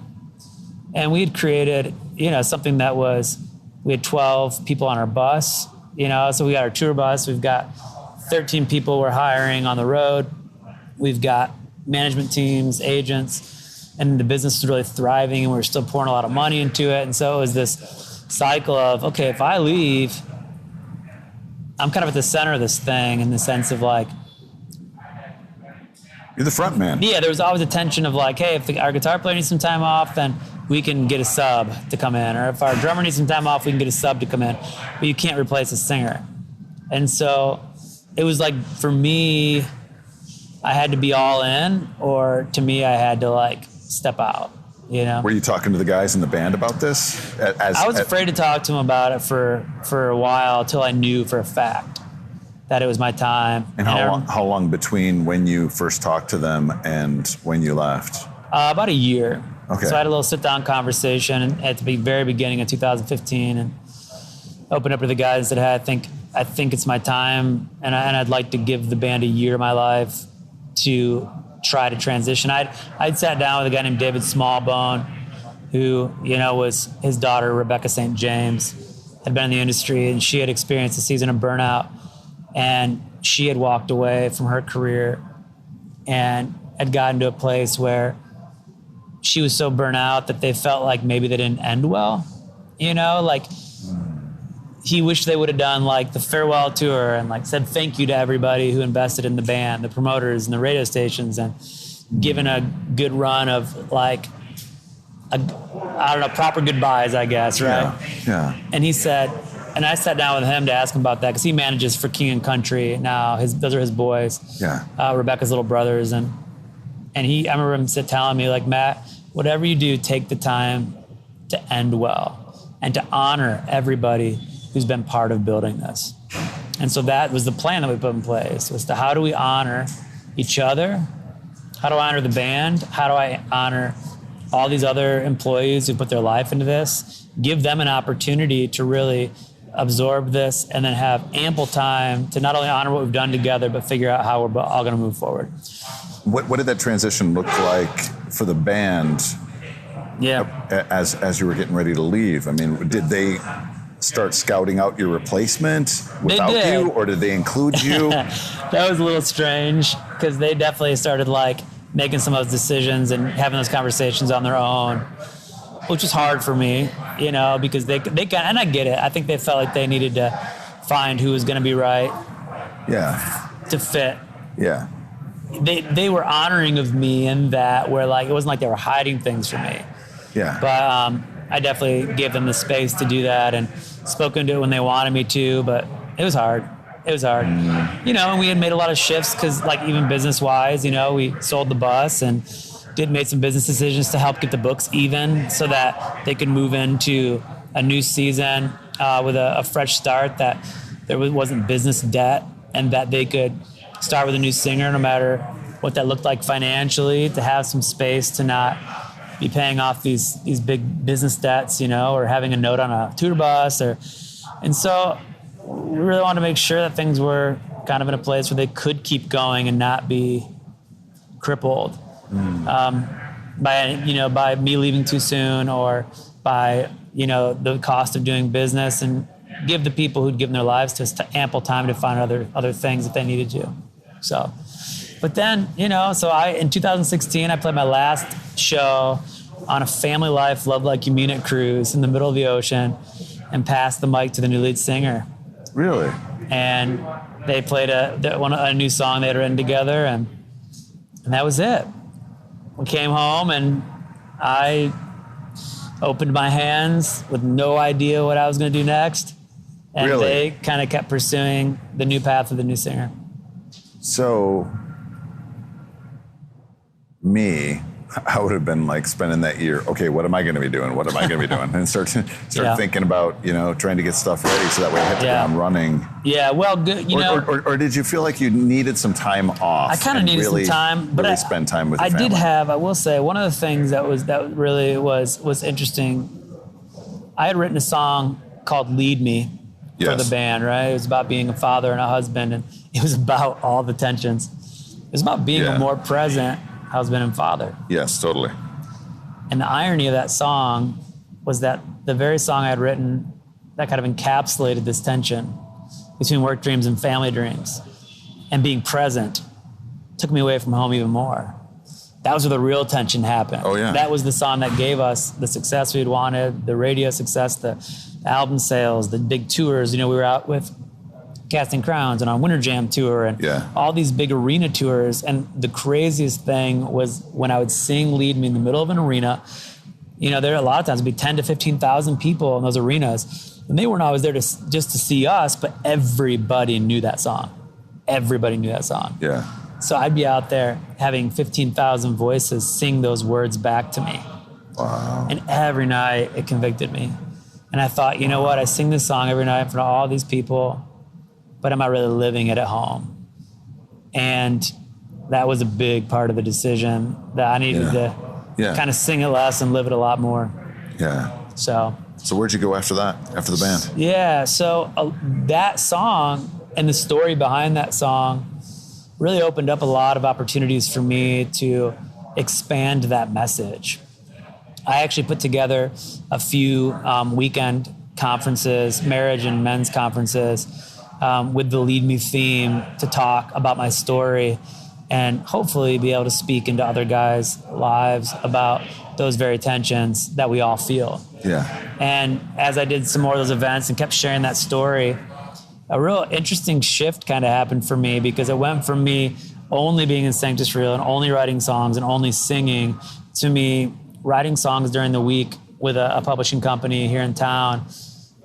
And we had created, you know, something that we had 12 people on our bus, you know, so we got our tour bus, we've got 13 people we're hiring on the road. We've got management teams, agents, and the business is really thriving and we're still pouring a lot of money into it. And so it was this cycle of, okay, if I leave, I'm kind of at the center of this thing in the sense of like, you're the front man. Yeah, there was always a tension of like, hey, if our guitar player needs some time off, then we can get a sub to come in. Or if our drummer needs some time off, we can get a sub to come in. But you can't replace a singer. And so it was like, for me, I had to be all in, or to me, I had to like step out, you know? Were you talking to the guys in the band about this? I was afraid to talk to them about it for a while till I knew for a fact that it was my time. And how long between when you first talked to them and when you left? About a year. Okay. So I had a little sit-down conversation at the very beginning of 2015 and opened up to the guys and said, hey, I think it's my time and I'd like to give the band a year of my life to try to transition. I'd sat down with a guy named David Smallbone, who, you know, was his daughter, Rebecca St. James, had been in the industry and she had experienced a season of burnout. And she had walked away from her career and had gotten to a place where she was so burnt out that they felt like maybe they didn't end well. You know, like he wished they would have done like the farewell tour and like said thank you to everybody who invested in the band, the promoters and the radio stations, and given a good run of like, proper goodbyes, I guess, right? Yeah. And he said, and I sat down with him to ask him about that because he manages for King and Country now. Those are his boys. Yeah. Rebecca's little brothers, and I remember him telling me like, Matt, whatever you do, take the time to end well and to honor everybody who's been part of building this. And so that was the plan that we put in place, was to how do we honor each other? How do I honor the band? How do I honor all these other employees who put their life into this? Give them an opportunity to really absorb this and then have ample time to not only honor what we've done together, but figure out how we're all going to move forward. What did that transition look like for the band? Yeah. As you were getting ready to leave? I mean, did they start scouting out your replacement without you, or did they include you? That was a little strange because they definitely started like making some of those decisions and having those conversations on their own, which is hard for me, you know, because they can, and I get it. I think they felt like they needed to find who was going to be right. Yeah. To fit. Yeah. They were honoring of me in that, where like, it wasn't like they were hiding things from me. Yeah. But I definitely gave them the space to do that and spoke into it when they wanted me to, but it was hard. It was hard. And we had made a lot of shifts because, like, even business-wise, we sold the bus and made some business decisions to help get the books even so that they could move into a new season with a fresh start, that there wasn't business debt, and that they could start with a new singer no matter what that looked like financially, to have some space to not be paying off these big business debts, or having a note on a tour bus. And so we really wanted to make sure that things were kind of in a place where they could keep going and not be crippled by me leaving too soon, or by the cost of doing business, and give the people who'd given their lives to us ample time to find other things if they needed to. So, but then, in 2016, I played my last show on a Family Life Love Like You Mean It cruise in the middle of the ocean, and passed the mic to the new lead singer. Really? And they played a new song they had written together, and that was it. We came home, and I opened my hands with no idea what I was going to do next. And Really? They kind of kept pursuing the new path of the new singer. So, I would have been like spending that year, okay, what am I going to be doing? What am I going to be doing? And start thinking about, trying to get stuff ready so that way I hit the ground running. Yeah, well, good, Or did you feel like you needed some time off? I kind of needed some time, but really spend time with your family? I will say, one of the things that really was interesting, I had written a song called Lead Me for the band, right? It was about being a father and a husband, and it was about all the tensions. It was about being a more present husband and father. Yes, totally. And the irony of that song was that the very song I had written that kind of encapsulated this tension between work dreams and family dreams and being present took me away from home even more. That was where the real tension happened. Oh, yeah. That was the song that gave us the success we'd wanted, the radio success, the album sales, the big tours. We were out with Casting Crowns and on Winter Jam tour and all these big arena tours. And the craziest thing was when I would sing Lead Me in the middle of an arena, there a lot of times would be 10 to 15,000 people in those arenas. And they weren't always there just to see us, but everybody knew that song. Everybody knew that song. Yeah. So I'd be out there having 15,000 voices sing those words back to me. Wow. And every night it convicted me. And I thought, you know what? I sing this song every night in front of all these people, but am I really living it at home? And that was a big part of the decision, that I needed to kind of sing it less and live it a lot more. Yeah. So where'd you go after that, after the band? Yeah, so that song and the story behind that song really opened up a lot of opportunities for me to expand that message. I actually put together a few weekend conferences, marriage and men's conferences, with the Lead Me theme to talk about my story and hopefully be able to speak into other guys' lives about those very tensions that we all feel. Yeah. And as I did some more of those events and kept sharing that story, a real interesting shift kind of happened for me, because it went from me only being in Sanctus Real and only writing songs and only singing to me writing songs during the week with a publishing company here in town.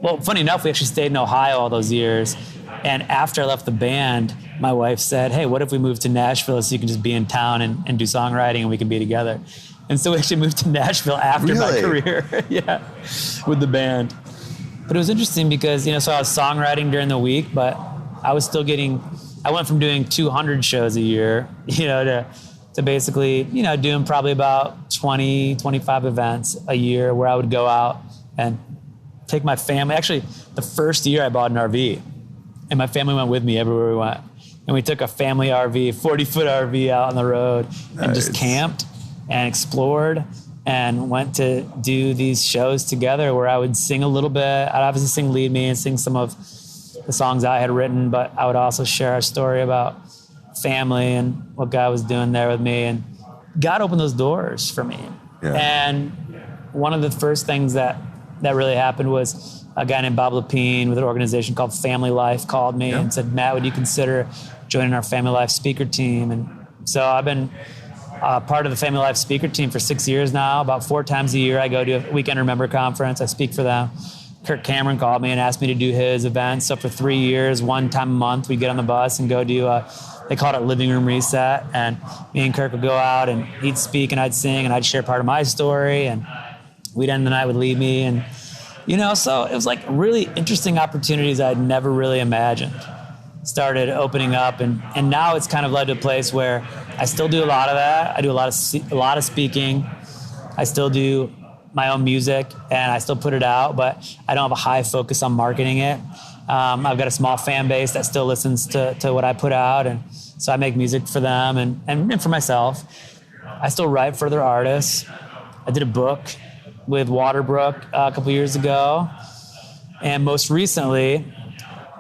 Well, funny enough, we actually stayed in Ohio all those years. And after I left the band, my wife said, hey, what if we moved to Nashville so you can just be in town and do songwriting and we can be together? And so we actually moved to Nashville after my career. With the band. But it was interesting because, so I was songwriting during the week, but I was still I went from doing 200 shows a year, to basically, doing probably about 20, 25 events a year where I would go out and take my family. Actually, the first year I bought an RV, and my family went with me everywhere we went. And we took a family RV, 40-foot RV out on the road and just camped and explored and went to do these shows together where I would sing a little bit. I'd obviously sing Lead Me and sing some of the songs I had written, but I would also share a story about family and what God was doing there with me. And God opened those doors for me. Yeah. And one of the first things that really happened was a guy named Bob Lapine with an organization called Family Life called me and said, Matt, would you consider joining our Family Life speaker team? And so I've been part of the Family Life speaker team for 6 years now. About 4 times a year, I go to a Weekend Remember conference. I speak for them. Kirk Cameron called me and asked me to do his event. So for 3 years, one time a month, we'd get on the bus and go do they called it Living Room Reset. And me and Kirk would go out and he'd speak and I'd sing and I'd share part of my story. And we'd end the night with Leave Me. And, so it was like really interesting opportunities I'd never really imagined started opening up. And now it's kind of led to a place where I still do a lot of that. I do a lot of speaking. I still do my own music and I still put it out, but I don't have a high focus on marketing it. I've got a small fan base that still listens to what I put out. And so I make music for them and for myself. I still write for other artists. I did a book with Waterbrook a couple years ago. And most recently,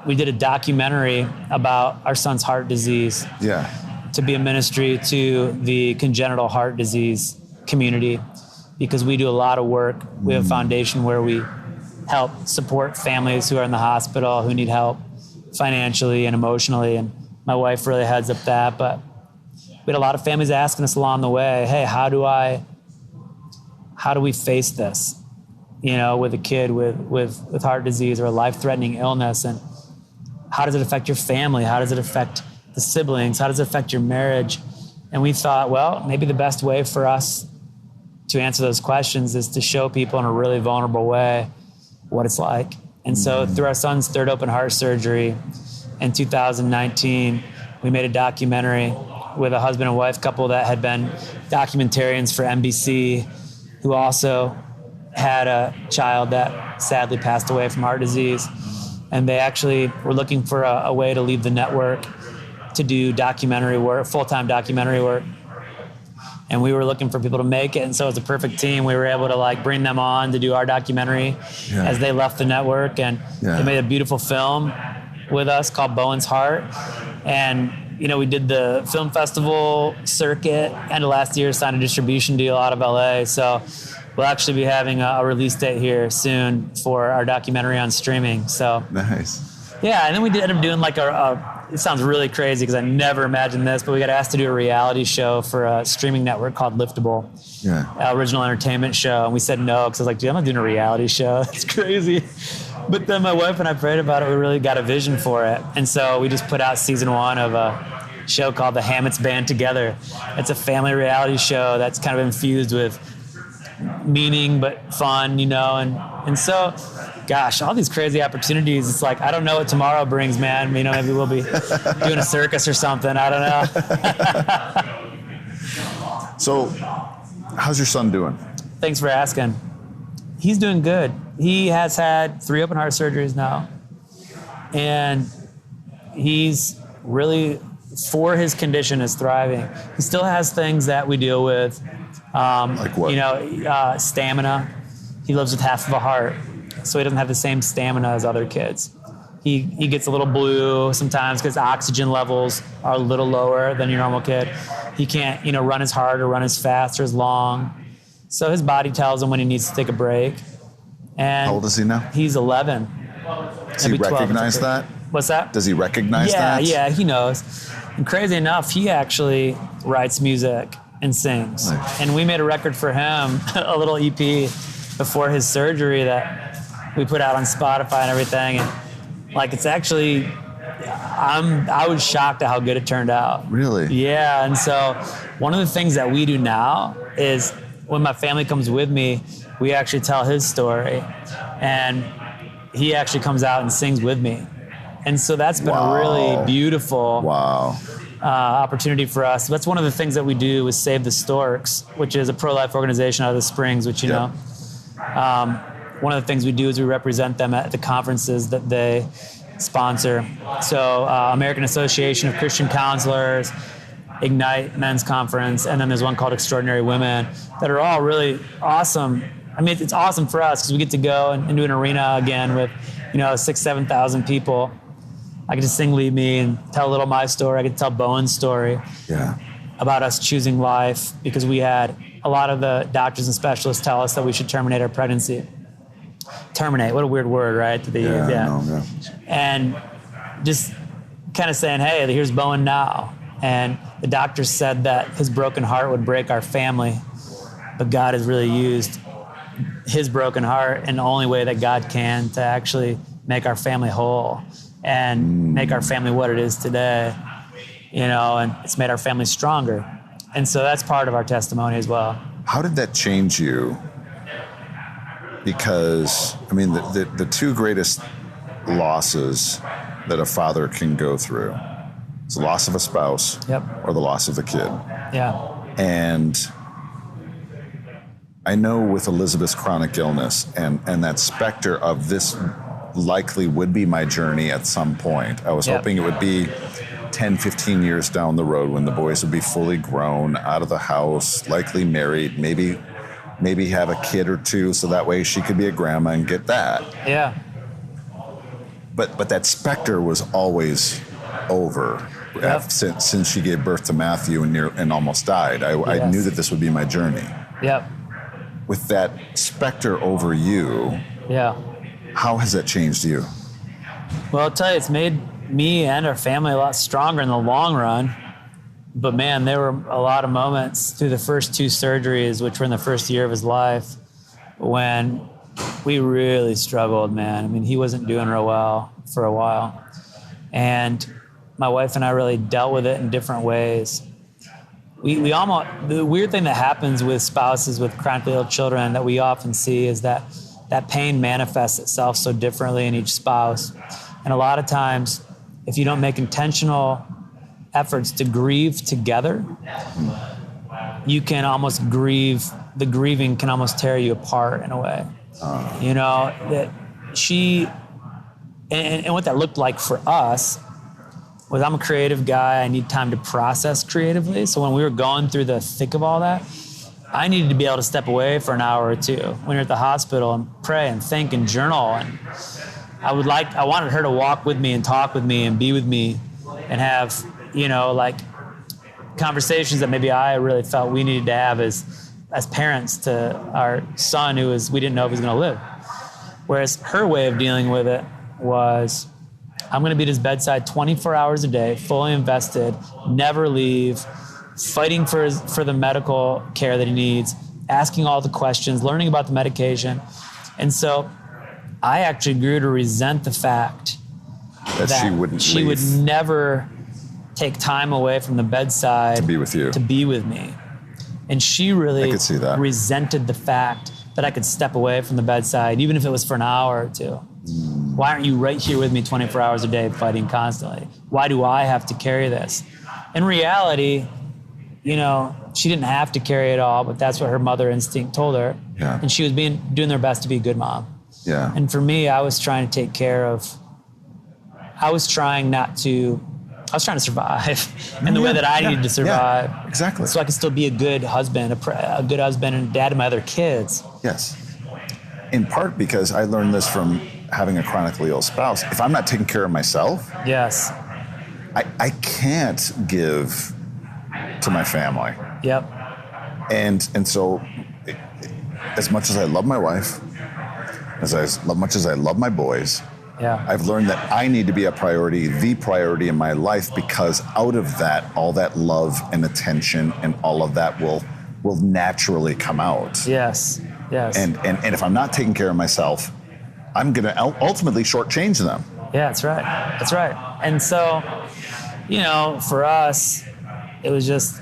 we did a documentary about our son's heart disease. Yeah. To be a ministry to the congenital heart disease community, because we do a lot of work. We have a foundation where we help support families who are in the hospital, who need help financially and emotionally. And my wife really heads up that. But we had a lot of families asking us along the way, hey, how do we face this, with a kid with heart disease or a life-threatening illness? And how does it affect your family? How does it affect the siblings? How does it affect your marriage? And we thought, well, maybe the best way for us to answer those questions is to show people in a really vulnerable way what it's like. And so through our son's third open heart surgery in 2019, we made a documentary with a husband and wife couple that had been documentarians for NBC, who also had a child that sadly passed away from heart disease. And they actually were looking for a way to leave the network to do documentary work, full-time documentary work. And we were looking for people to make it. And so it was a perfect team. We were able to bring them on to do our documentary as they left the network. And they made a beautiful film with us called Bowen's Heart. And, we did the film festival circuit end of last year, signed a distribution deal out of LA. So we'll actually be having a release date here soon for our documentary on streaming. So nice. Yeah, and then we ended up doing it sounds really crazy because I never imagined this, but we got asked to do a reality show for a streaming network called Liftable. Yeah. Original entertainment show. And we said no, because I was like, dude, I'm not doing a reality show. It's crazy. But then my wife and I prayed about it. We really got a vision for it. And so we just put out season 1 of a show called The Hammitt's Band Together. It's a family reality show that's kind of infused with meaning but fun, and so, gosh, all these crazy opportunities. It's like, I don't know what tomorrow brings, man. Maybe we'll be doing a circus or something. I don't know. So, how's your son doing? Thanks for asking. He's doing good. He has had 3 open heart surgeries now, and he's really, for his condition, is thriving. He still has things that we deal with. Like what? Stamina. He lives with half of a heart, so he doesn't have the same stamina as other kids. He gets a little blue sometimes because oxygen levels are a little lower than your normal kid. He can't, run as hard or run as fast or as long. So his body tells him when he needs to take a break. And how old is he now? He's 11. Does he recognize that? What's that? Does he recognize that? Yeah, he knows. And crazy enough, he actually writes music and sings. Nice. And we made a record for him, a little EP before his surgery that we put out on Spotify and everything. And it's actually, I was shocked at how good it turned out. Really? Yeah. And so one of the things that we do now is when my family comes with me, we actually tell his story, and he actually comes out and sings with me. And so that's been a really beautiful opportunity for us. That's one of the things that we do with Save the Storks, which is a pro-life organization out of the Springs, which you know. One of the things we do is we represent them at the conferences that they sponsor. So American Association of Christian Counselors, Ignite Men's Conference, and then there's one called Extraordinary Women that are all really awesome. I mean, it's awesome for us because we get to go into an arena again with, 6,000, 7,000 people. I get to sing Lead Me and tell a little of my story. I get to tell Bowen's story about us choosing life because we had a lot of the doctors and specialists tell us that we should terminate our pregnancy. Terminate, what a weird word, right? And just kind of saying, hey, here's Bowen now. And the doctor said that his broken heart would break our family, but God has really used his broken heart in the only way that God can to actually make our family whole and make our family what it is today, and it's made our family stronger. And so that's part of our testimony as well. How did that change you? Because, the two greatest losses that a father can go through is the loss of a spouse or the loss of a kid. Yeah. And I know with Elizabeth's chronic illness and that specter of this likely would be my journey at some point. I was hoping it would be 10, 15 years down the road when the boys would be fully grown, out of the house, likely married, maybe have a kid or two so that way she could be a grandma and get that. Yeah. But that specter was always over since she gave birth to Matthew and almost died. I knew that this would be my journey. Yep. With that specter over you, how has that changed you? Well, I'll tell you, it's made me and our family a lot stronger in the long run. But man, there were a lot of moments through the first 2 surgeries, which were in the first year of his life, when we really struggled, man. He wasn't doing real well for a while. And my wife and I really dealt with it in different ways. The weird thing that happens with spouses with chronically ill children that we often see is that pain manifests itself so differently in each spouse. And a lot of times, if you don't make intentional efforts to grieve together, you can almost grieve. The grieving can almost tear you apart in a way. That she, and what that looked like for us was, I'm a creative guy. I need time to process creatively. So when we were going through the thick of all that, I needed to be able to step away for an hour or two when you're at the hospital and pray and think and journal. And I wanted her to walk with me and talk with me and be with me and have, conversations that maybe I really felt we needed to have as parents to our son we didn't know if he was going to live. Whereas her way of dealing with it was, I'm going to be at his bedside 24 hours a day, fully invested, never leave, fighting for the medical care that he needs, asking all the questions, learning about the medication. And so I actually grew to resent the fact that she would never take time away from the bedside to be with you, to be with me. And she really resented the fact that I could step away from the bedside, even if it was for an hour or two. Why aren't you right here with me 24 hours a day fighting constantly? Why do I have to carry this? In reality, she didn't have to carry it all, but that's what her mother instinct told her. Yeah. And she was doing their best to be a good mom. Yeah. And for me, I was trying to survive in the way that I needed to survive. Yeah, exactly. So I could still be a good husband, a good husband and dad to my other kids. Yes. In part because I learned this from having a chronically ill spouse. If I'm not taking care of myself, yes, I can't give to my family. Yep. And so as much as I love my wife, as much as I love my boys, I've learned that I need to be the priority in my life, because out of that, all that love and attention and all of that will naturally come out. Yes. Yes. And if I'm not taking care of myself, I'm going to ultimately shortchange them. Yeah, that's right. That's right. And so, for us, it was just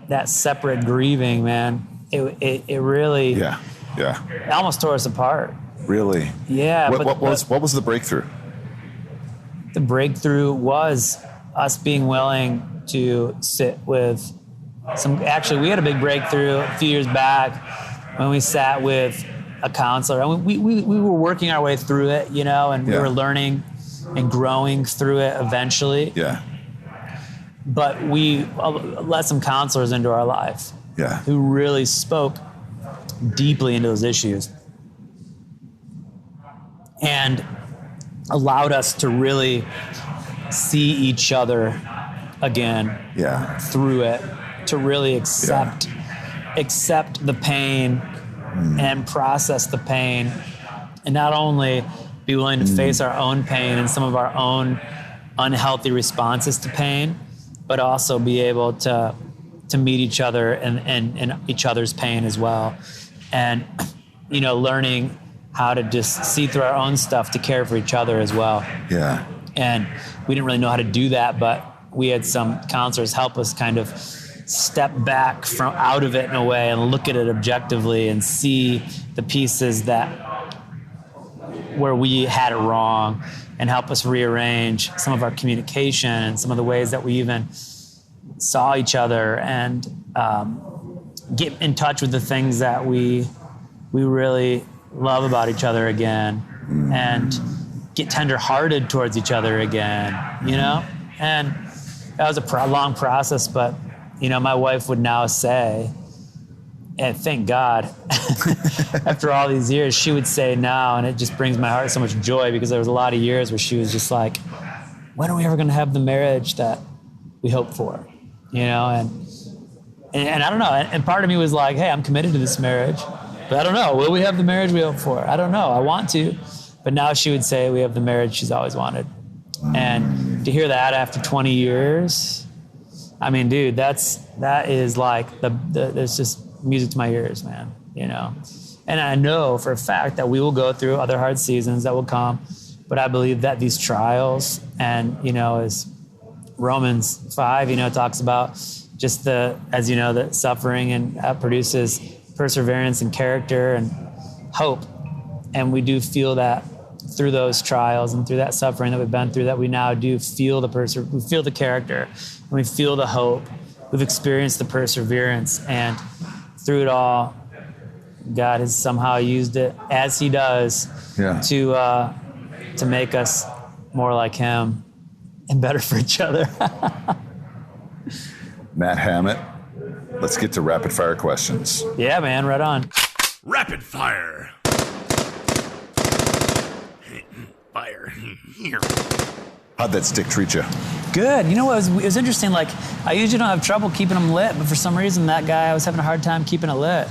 that separate grieving, man. It really, it almost tore us apart. Really? Yeah. What was the breakthrough? The breakthrough was us being willing to sit with actually, we had a big breakthrough a few years back when we sat with a counselor. And we were working our way through it, and we were learning and growing through it eventually. Yeah. But we let some counselors into our life who really spoke deeply into those issues and allowed us to really see each other again through it, to really accept the pain and process the pain, and not only be willing to face our own pain and some of our own unhealthy responses to pain, but also be able to meet each other and each other's pain as well. And learning how to just see through our own stuff to care for each other as well. Yeah. And we didn't really know how to do that, but we had some counselors help us kind of step back from out of it in a way and look at it objectively and see the pieces where we had it wrong and help us rearrange some of our communication and some of the ways that we even saw each other and get in touch with the things that we really love about each other again and get tender-hearted towards each other again, And that was a long process, but, my wife would now say, and thank God, after all these years, she would say now, and it just brings my heart so much joy because there was a lot of years where she was just like, when are we ever going to have the marriage that we hope for? And I don't know. And part of me was like, hey, I'm committed to this marriage, but I don't know. Will we have the marriage we hope for? I don't know. I want to. But now she would say we have the marriage she's always wanted. And to hear that after 20 years, I mean, dude, that is like there's just music to my ears, man, And I know for a fact that we will go through other hard seasons that will come, but I believe that these trials and, as Romans 5, talks about just the suffering and produces perseverance and character and hope. And we do feel that through those trials and through that suffering that we've been through, that we now do feel we feel the character and we feel the hope. We've experienced the perseverance, and through it all, God has somehow used it as He does to make us more like Him and better for each other. Matt Hammitt, let's get to rapid fire questions. Yeah, man, right on. Rapid fire. Fire here. How'd that stick treat you? Good. It was interesting. Like, I usually don't have trouble keeping them lit, but for some reason that guy, I was having a hard time keeping it lit.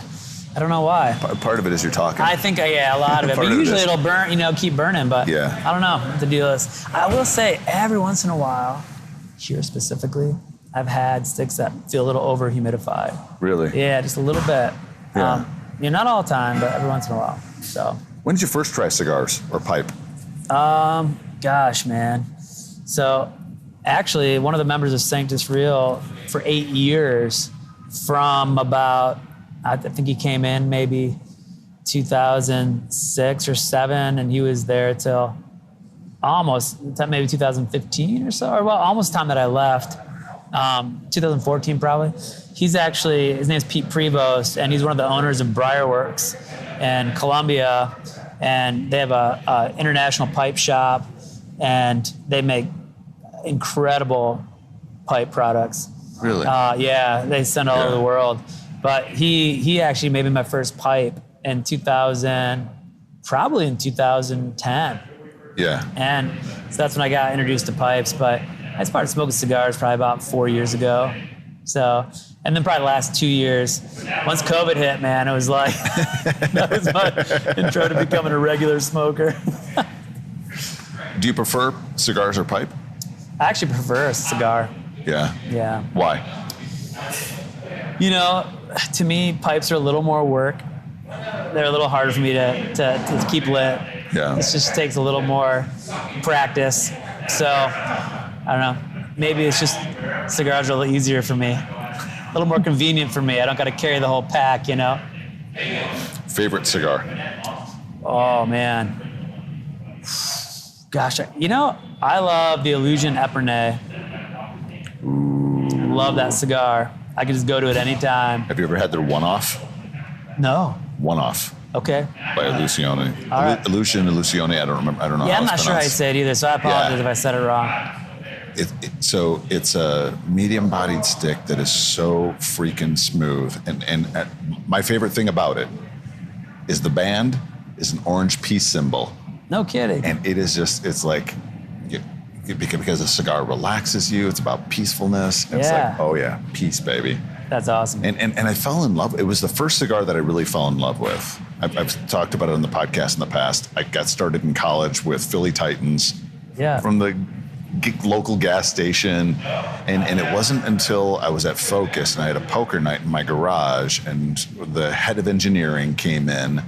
I don't know why. Part of it is you're talking. I think, a lot of it. But usually it'll burn, keep burning. But yeah. I don't know what the deal is. I will say every once in a while, here specifically, I've had sticks that feel a little over humidified. Really? Yeah, just a little bit. Yeah. Not all the time, but every once in a while. So. When did you first try cigars or pipe? Gosh, man. So actually, one of the members of Sanctus Real for 8 years, from about, I think he came in maybe 2006 or 7, and he was there till almost maybe 2015 or so, or almost the time that I left, 2014 probably. His name's Pete Prevost, and he's one of the owners of Briarworks in Colombia, and they have a international pipe shop, and they make incredible pipe products. Really? Yeah, they send all over the world. But he actually made me my first pipe in 2010. Yeah. And so that's when I got introduced to pipes. But I started smoking cigars probably about 4 years ago. So, and then probably the last 2 years, once COVID hit, man, it was like, that was my intro to becoming a regular smoker. Do you prefer cigars or pipe? I actually prefer a cigar. Yeah. Yeah. Why? To me, pipes are a little more work. They're a little harder for me to keep lit. Yeah. It just takes a little more practice. So, I don't know. Maybe it's just cigars are a little easier for me. A little more convenient for me. I don't got to carry the whole pack, Favorite cigar? Oh, man. Gosh, I love the Illusion Epernay. Love that cigar. I can just go to it anytime. Have you ever had their one-off? No. One-off. Okay. By Illusione. All right. Illusione, I don't know Yeah, how I'm not sure how you say it either, so I apologize if I said it wrong. So it's a medium-bodied stick that is so freaking smooth. And my favorite thing about it is the band is an orange peace symbol. No kidding. And it is just, it's like, because a cigar relaxes you. It's about peacefulness. And It's like, oh yeah, peace, baby. That's awesome. And I fell in love. It was the first cigar that I really fell in love with. I've talked about it on the podcast in the past. I got started in college with Philly Titans from the local gas station. And it wasn't until I was at Focus and I had a poker night in my garage and the head of engineering came in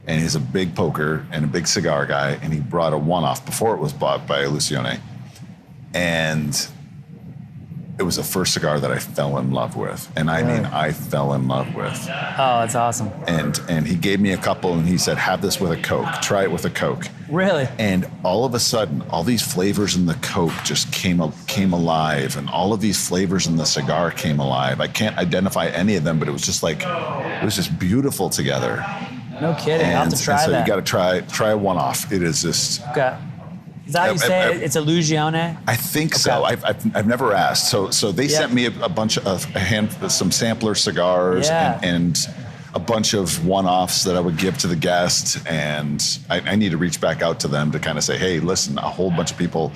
and he's a big poker and a big cigar guy, and he brought a one-off before it was bought by Lucione. And it was the first cigar that I fell in love with. And I mean, I fell in love with. Oh, that's awesome. And he gave me a couple, and he said, have this with a Coke. Try it with a Coke. Really? And all of a sudden, all these flavors in the Coke just came alive, and all of these flavors in the cigar came alive. I can't identify any of them, but it was just like, it was just beautiful together. No kidding. I'll have to try so that. you got to try a one-off. It is just... Okay. Is that how you say it? It's a Lucione? I think so. I've never asked. So they sent me a bunch of some sampler cigars and a bunch of one-offs that I would give to the guest, and I need to reach back out to them to kind of say, hey, listen, a whole bunch of people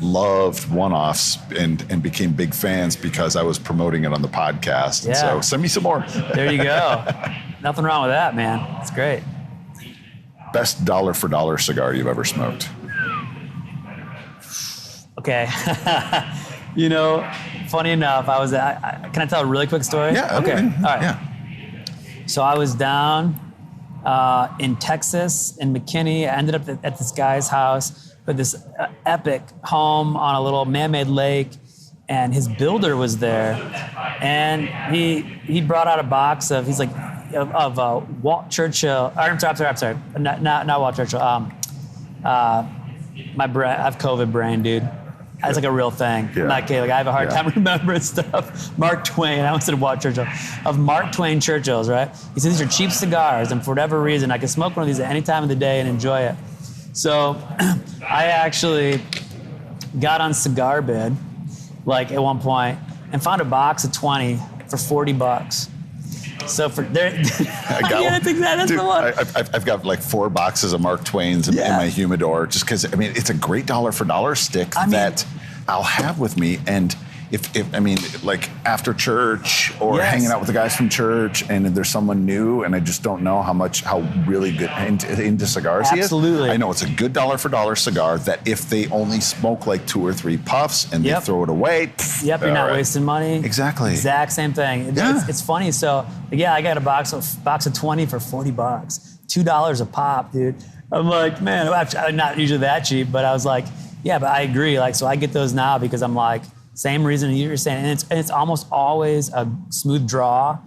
loved one-offs and became big fans because I was promoting it on the podcast. And so send me some more. There you go. Nothing wrong with that, man. It's great. Best dollar for dollar cigar you've ever smoked? Okay. You know, funny enough, can I tell a really quick story? Yeah. Okay. All right. Yeah. So I was down in Texas, in McKinney. I ended up at this guy's house with this epic home on a little man-made lake, and his builder was there. And he brought out a box of, he's like, of Walt Churchill. I'm sorry. Not Walt Churchill. I have COVID brain, dude. That's like a real thing. Yeah. I'm not kidding. Like, I have a hard time remembering stuff. Mark Twain. I almost said Walt Churchill. Of Mark Twain Churchills, right? He said these are cheap cigars, and for whatever reason, I can smoke one of these at any time of the day and enjoy it. So I actually got on Cigar Bid, like at one point, and found a box of 20 for $40. So for there, I got yeah, that's Dude, the one. I've got like 4 boxes of Mark Twain's in my humidor, just because I mean it's a great dollar for dollar stick that I'll have with me, and if I mean like after church or hanging out with the guys from church, and there's someone new, and I just don't know how really good into cigars he is. Absolutely. I know it's a good dollar for dollar cigar that if they only smoke like 2 or 3 puffs and they throw it away. You're not wasting money. Exactly. Exact same thing. It's funny. So I got a box of 20 for $40, $2 a pop, dude. I'm like, man, I'm not usually that cheap, but I was like, yeah, but I agree. Like, so I get those now because I'm like, same reason you're saying, and it's almost always a smooth draw,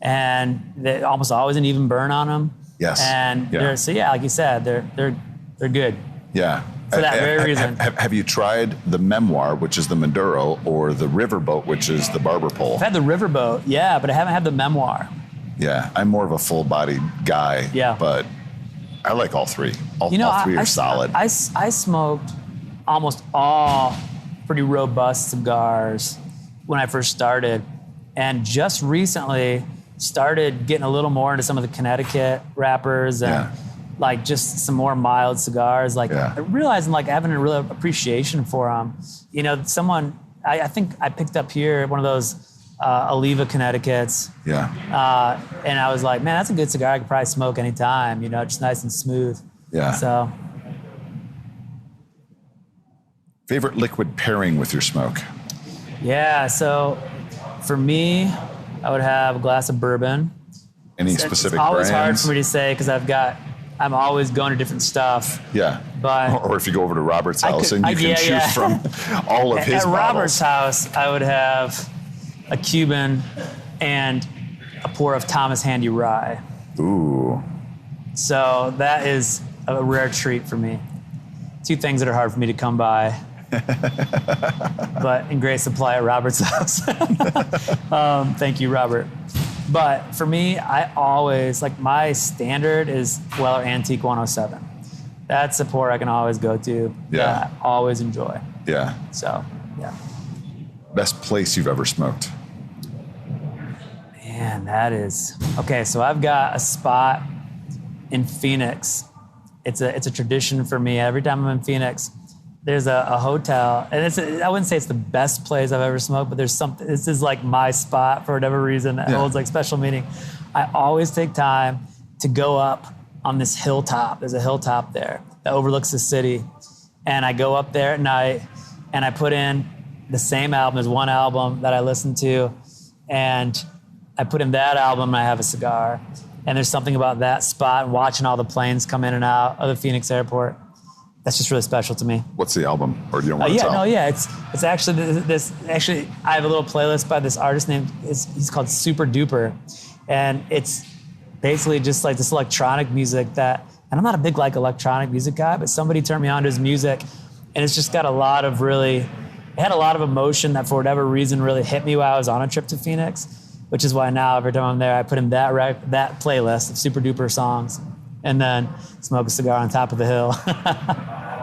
and almost always an even burn on them. Yes. And like you said, they're good. Yeah. For that very reason. Have you tried the Memoir, which is the Maduro, or the Riverboat, which is the Barber Pole? I've had the Riverboat, yeah, but I haven't had the Memoir. Yeah, I'm more of a full-bodied guy. Yeah. But I like all 3. All 3 are solid. I smoked almost all pretty robust cigars when I first started, and just recently started getting a little more into some of the Connecticut wrappers and like just some more mild cigars. Like I realized like having a real appreciation for them. You know, I think I picked up here one of those Oliva Connecticut's. Yeah. And I was like, man, that's a good cigar. I could probably smoke anytime. You know, just nice and smooth. Yeah. So. Favorite liquid pairing with your smoke? Yeah, so for me, I would have a glass of bourbon. Any specific brands? It's always hard for me to say because I'm always going to different stuff. Yeah. But or if you go over to Robert's house and you can choose from all of his bottles. At Robert's house, I would have a Cuban and a pour of Thomas Handy Rye. Ooh. So that is a rare treat for me. 2 things that are hard for me to come by. But in great supply at Robert's house. Thank you, Robert. But for me, I always, like my standard is Weller Antique 107. That's a pour I can always go to. Yeah. I always enjoy. Yeah. So, yeah. Best place you've ever smoked? Man, that is... Okay, so I've got a spot in Phoenix. It's a tradition for me. Every time I'm in Phoenix, there's a hotel, and I wouldn't say it's the best place I've ever smoked, but there's something. This is like my spot for whatever reason. It holds like special meaning. I always take time to go up on this hilltop. There's a hilltop there that overlooks the city, and I go up there at night, and I put in the same album. There's one album that I listen to, and I put in that album, and I have a cigar. And there's something about that spot and watching all the planes come in and out of the Phoenix airport. That's just really special to me. What's the album? Or do you don't want to tell? It's actually this. Actually, I have a little playlist by this artist named. He's called Super Duper, and it's basically just like this electronic music that. And I'm not a big like electronic music guy, but somebody turned me on to his music, and it's just got a lot of really. It had a lot of emotion that for whatever reason really hit me while I was on a trip to Phoenix, which is why now every time I'm there, I put in that playlist of Super Duper songs, and then smoke a cigar on top of the hill.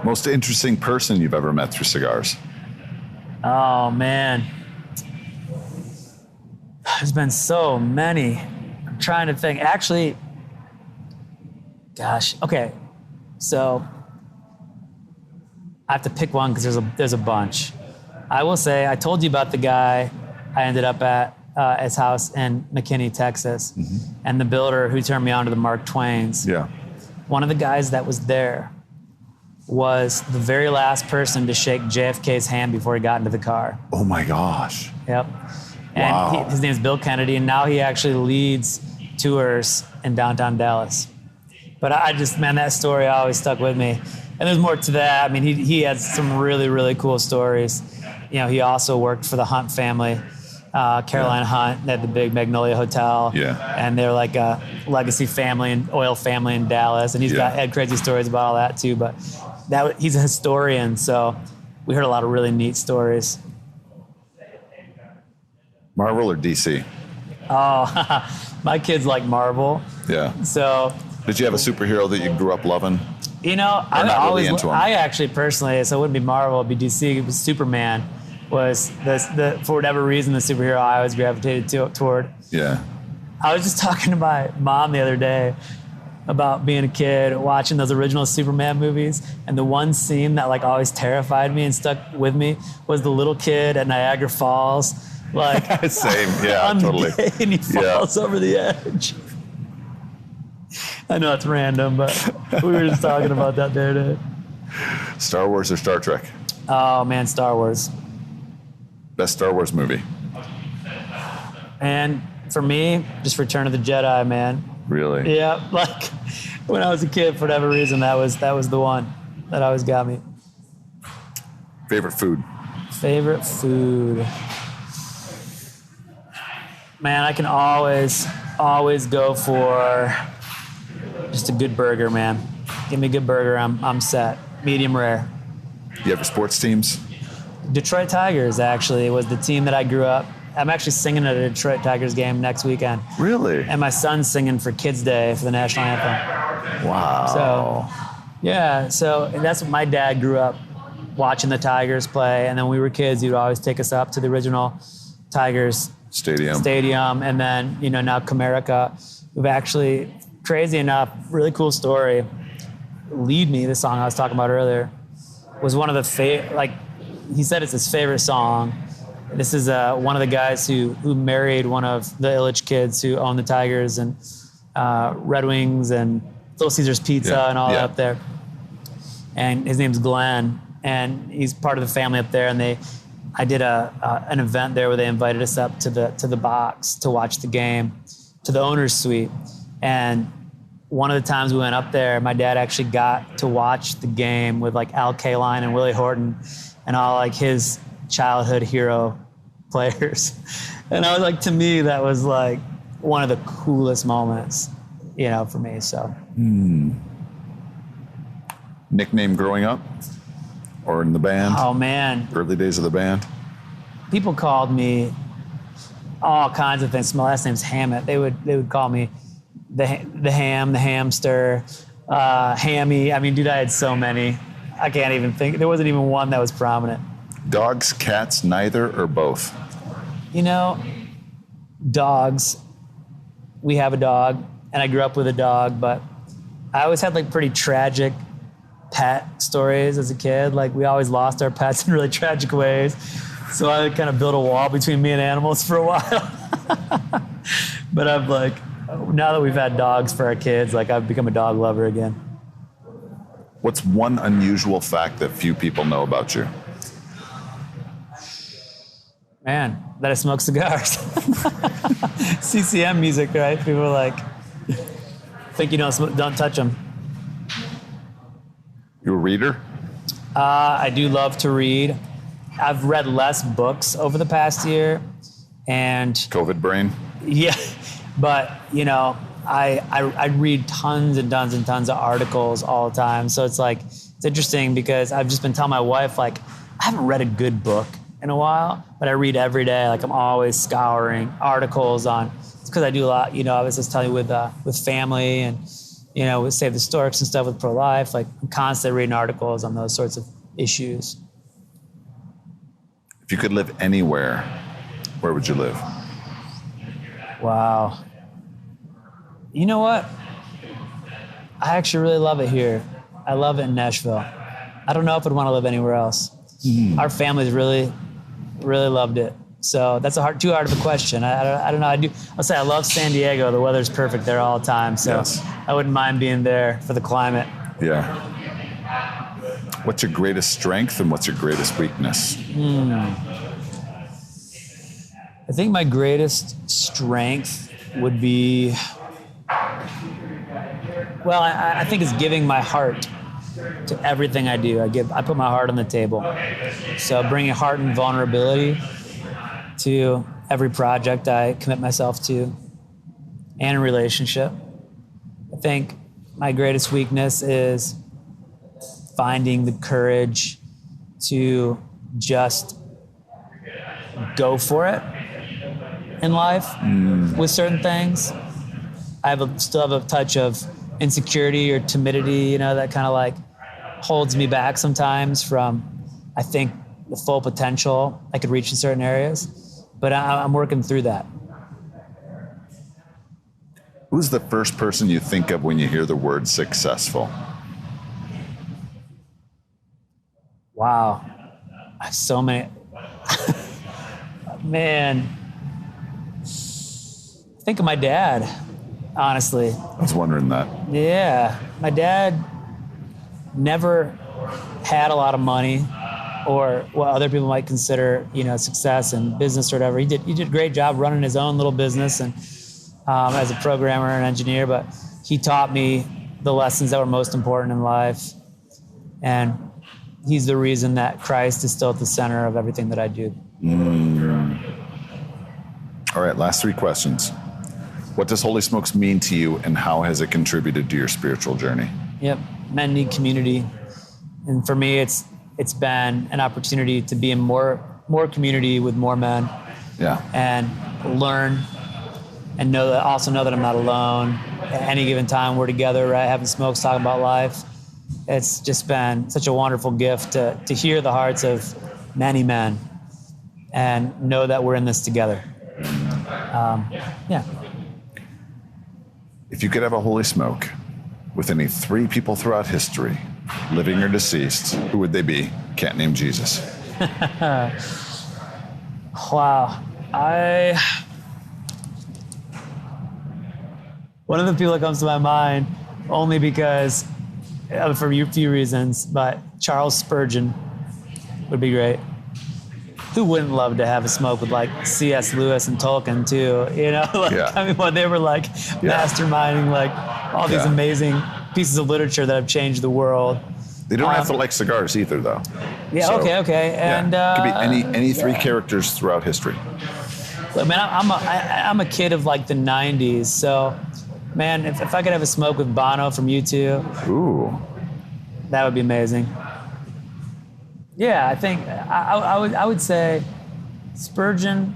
Most interesting person you've ever met through cigars? Oh, man. There's been so many. I'm trying to think. Actually, gosh. Okay. So I have to pick one because there's a bunch. I will say, I told you about the guy I ended up at his house in McKinney, Texas, and the builder who turned me on to the Mark Twains. Yeah. One of the guys that was there was the very last person to shake JFK's hand before he got into the car. Oh my gosh. Yep. And wow. His name is Bill Kennedy, and now he actually leads tours in downtown Dallas. But I just, man, that story always stuck with me. And there's more to that. I mean, he had some really, really cool stories. You know, he also worked for the Hunt family, Caroline Hunt. They had the big Magnolia Hotel. Yeah. And they're like a legacy family and oil family in Dallas. And he's had crazy stories about all that too. But he's a historian, so we heard a lot of really neat stories. Marvel or DC? Oh, my kids like Marvel. Yeah. So. Did you have a superhero that you grew up loving? You know, I actually personally, so it wouldn't be Marvel, it'd be DC. It was Superman was for whatever reason the superhero I always gravitated toward. Yeah. I was just talking to my mom the other day about being a kid, watching those original Superman movies, and the one scene that like always terrified me and stuck with me was the little kid at Niagara Falls, like same, yeah, on totally. The day, and he falls over the edge. I know it's random, but we were just talking about that the other day. Star Wars or Star Trek? Oh man, Star Wars. Best Star Wars movie? And for me, just Return of the Jedi, man. Really? Yeah, like when I was a kid, for whatever reason, that was the one that always got me. Favorite food? Favorite food. Man, I can always go for just a good burger, man. Give me a good burger, I'm set. Medium rare. You ever sports teams? Detroit Tigers actually was the team that I grew up. I'm actually singing at a Detroit Tigers game next weekend. Really? And my son's singing for Kids Day for the national anthem. Wow. So that's what my dad grew up watching the Tigers play. And then when we were kids, he'd always take us up to the original Tigers Stadium. And then, you know, now Comerica. We've actually, crazy enough, really cool story. Lead Me, the song I was talking about earlier, was one of the he said it's his favorite song. This is one of the guys who married one of the Illich kids who own the Tigers and Red Wings and Little Caesars Pizza and all that up there. And his name's Glenn, and he's part of the family up there. And I did an event there where they invited us up to the box to watch the game, to the owner's suite. And one of the times we went up there, my dad actually got to watch the game with like Al Kaline and Willie Horton and all like his childhood hero players. And I was like, to me, that was like one of the coolest moments, you know, for me. So. Nickname growing up or in the band? Oh man. Early days of the band? People called me all kinds of things. My last name's Hammitt. They would call me the ham, the hamster, Hammy. I mean, dude, I had so many. I can't even think. There wasn't even one that was prominent. Dogs, cats, neither, or both? You know, dogs. We have a dog, and I grew up with a dog, but I always had like pretty tragic pet stories as a kid. Like we always lost our pets in really tragic ways. So I kind of built a wall between me and animals for a while. But I've like, now that we've had dogs for our kids, like I've become a dog lover again. What's one unusual fact that few people know about you? Man, that I smoke cigars. CCM music, right? People are like, think you don't touch them. You a reader? I do love to read. I've read less books over the past year, and COVID brain? yeah, but I read tons and tons and tons of articles all the time. So it's like, it's interesting because I've just been telling my wife, like, I haven't read a good book in a while, but I read every day. Like, I'm always scouring articles on, it's because I do a lot, I was just telling you with family and, with Save the Storks and stuff with pro-life. Like, I'm constantly reading articles on those sorts of issues. If you could live anywhere, where would you live? Wow. You know what? I actually really love it here. I love it in Nashville. I don't know if I'd want to live anywhere else. Our family's really, really loved it. So that's too hard of a question. I don't know. I'll say I love San Diego. The weather's perfect there all the time. So yes. I wouldn't mind being there for the climate. Yeah. What's your greatest strength and what's your greatest weakness? I think my greatest strength would be, well, I think it's giving my heart to everything I do. I put my heart on the table. So bringing heart and vulnerability to every project I commit myself to and a relationship. I think my greatest weakness is finding the courage to just go for it in life with certain things. I still have a touch of insecurity or timidity, that kind of like holds me back sometimes from, I think, the full potential I could reach in certain areas. But I'm working through that. Who's the first person you think of when you hear the word successful? Wow. I have so many. Man. I think of my dad, honestly. I was wondering that. Yeah. My dad never had a lot of money or what other people might consider, success in business or whatever. He did a great job running his own little business and as a programmer and engineer, but he taught me the lessons that were most important in life. And he's the reason that Christ is still at the center of everything that I do. All right, last three questions. What does Holy Smokes mean to you and how has it contributed to your spiritual journey? Yep, men need community. And for me, it's been an opportunity to be in more community with more men. Yeah. And learn and also know that I'm not alone. At any given time, we're together, right? Having smokes, talking about life. It's just been such a wonderful gift to hear the hearts of many men and know that we're in this together. Yeah. If you could have a holy smoke with any three people throughout history, living or deceased, who would they be? Can't name Jesus. Wow. One of the people that comes to my mind, only because, for a few reasons, but Charles Spurgeon would be great. Who wouldn't love to have a smoke with like C.S. Lewis and Tolkien too? I mean, when they were like masterminding like all these amazing pieces of literature that have changed the world. They don't have to like cigars either, though. Yeah. So, okay. And it could be any three characters throughout history. Look, man, I'm a kid of like the '90s, so man, if I could have a smoke with Bono from U2, ooh, that would be amazing. Yeah, I think I would say Spurgeon,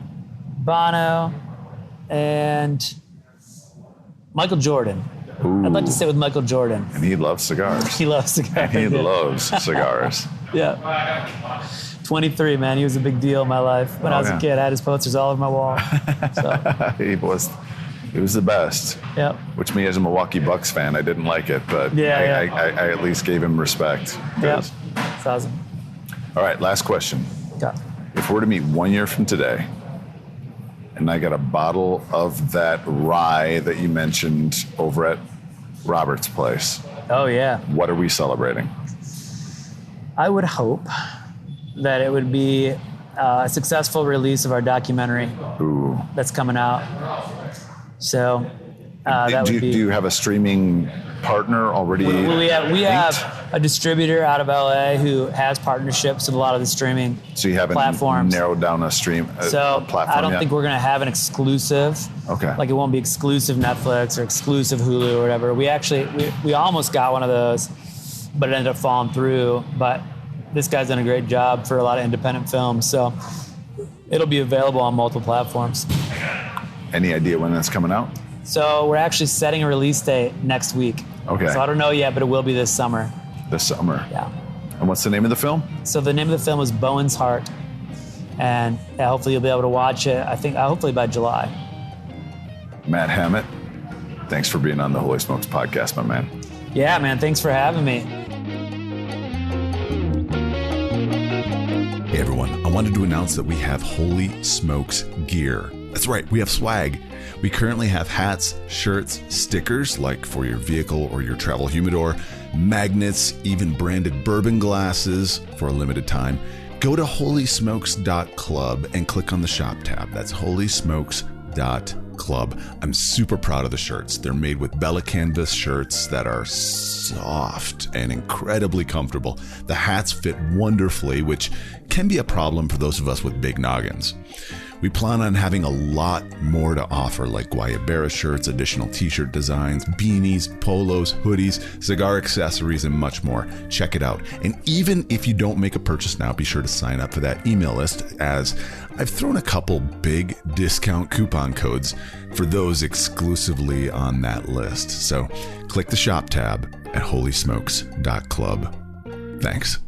Bono, and Michael Jordan. Ooh. I'd like to sit with Michael Jordan. And he loves cigars. He loves cigars. And he loves cigars. Yeah. 23, man. He was a big deal in my life. When I was a kid, I had his posters all over my wall. So. He was the best. Yep. Which me as a Milwaukee Bucks fan, I didn't like it, but I at least gave him respect. Yep. That's awesome. All right, last question. Okay. If we're to meet 1 year from today, and I got a bottle of that rye that you mentioned over at Robert's place. Oh, yeah. What are we celebrating? I would hope that it would be a successful release of our documentary. Ooh. That's coming out. So That do would be. you have a streaming partner already? We have a distributor out of LA who has partnerships with a lot of the streaming So you haven't platforms. narrowed down a So platform I don't yet? think we're going to have an exclusive. Okay. Like it won't be exclusive Netflix or exclusive Hulu or whatever. We almost got one of those, but it ended up falling through. But this guy's done a great job for a lot of independent films. So it'll be available on multiple platforms. Any idea when that's coming out? So we're actually setting a release date next week. Okay. So I don't know yet, but it will be this summer. This summer. Yeah. And what's the name of the film? So the name of the film is Bowen's Heart. And hopefully you'll be able to watch it, I think, hopefully by July. Matt Hammitt, thanks for being on the Holy Smokes podcast, my man. Yeah, man. Thanks for having me. Hey everyone, I wanted to announce that we have Holy Smokes gear. That's right, we have swag. We currently have hats, shirts, stickers like for your vehicle or your travel humidor, magnets, even branded bourbon glasses for a limited time. Go to holysmokes.club and click on the shop tab. That's holysmokes.club. I'm super proud of the shirts. They're made with Bella canvas shirts that are soft and incredibly comfortable. The hats fit wonderfully, which can be a problem for those of us with big noggins. We plan on having a lot more to offer, like Guayabera shirts, additional t-shirt designs, beanies, polos, hoodies, cigar accessories, and much more. Check it out. And even if you don't make a purchase now, be sure to sign up for that email list, as I've thrown a couple big discount coupon codes for those exclusively on that list. So click the shop tab at holysmokes.club. Thanks.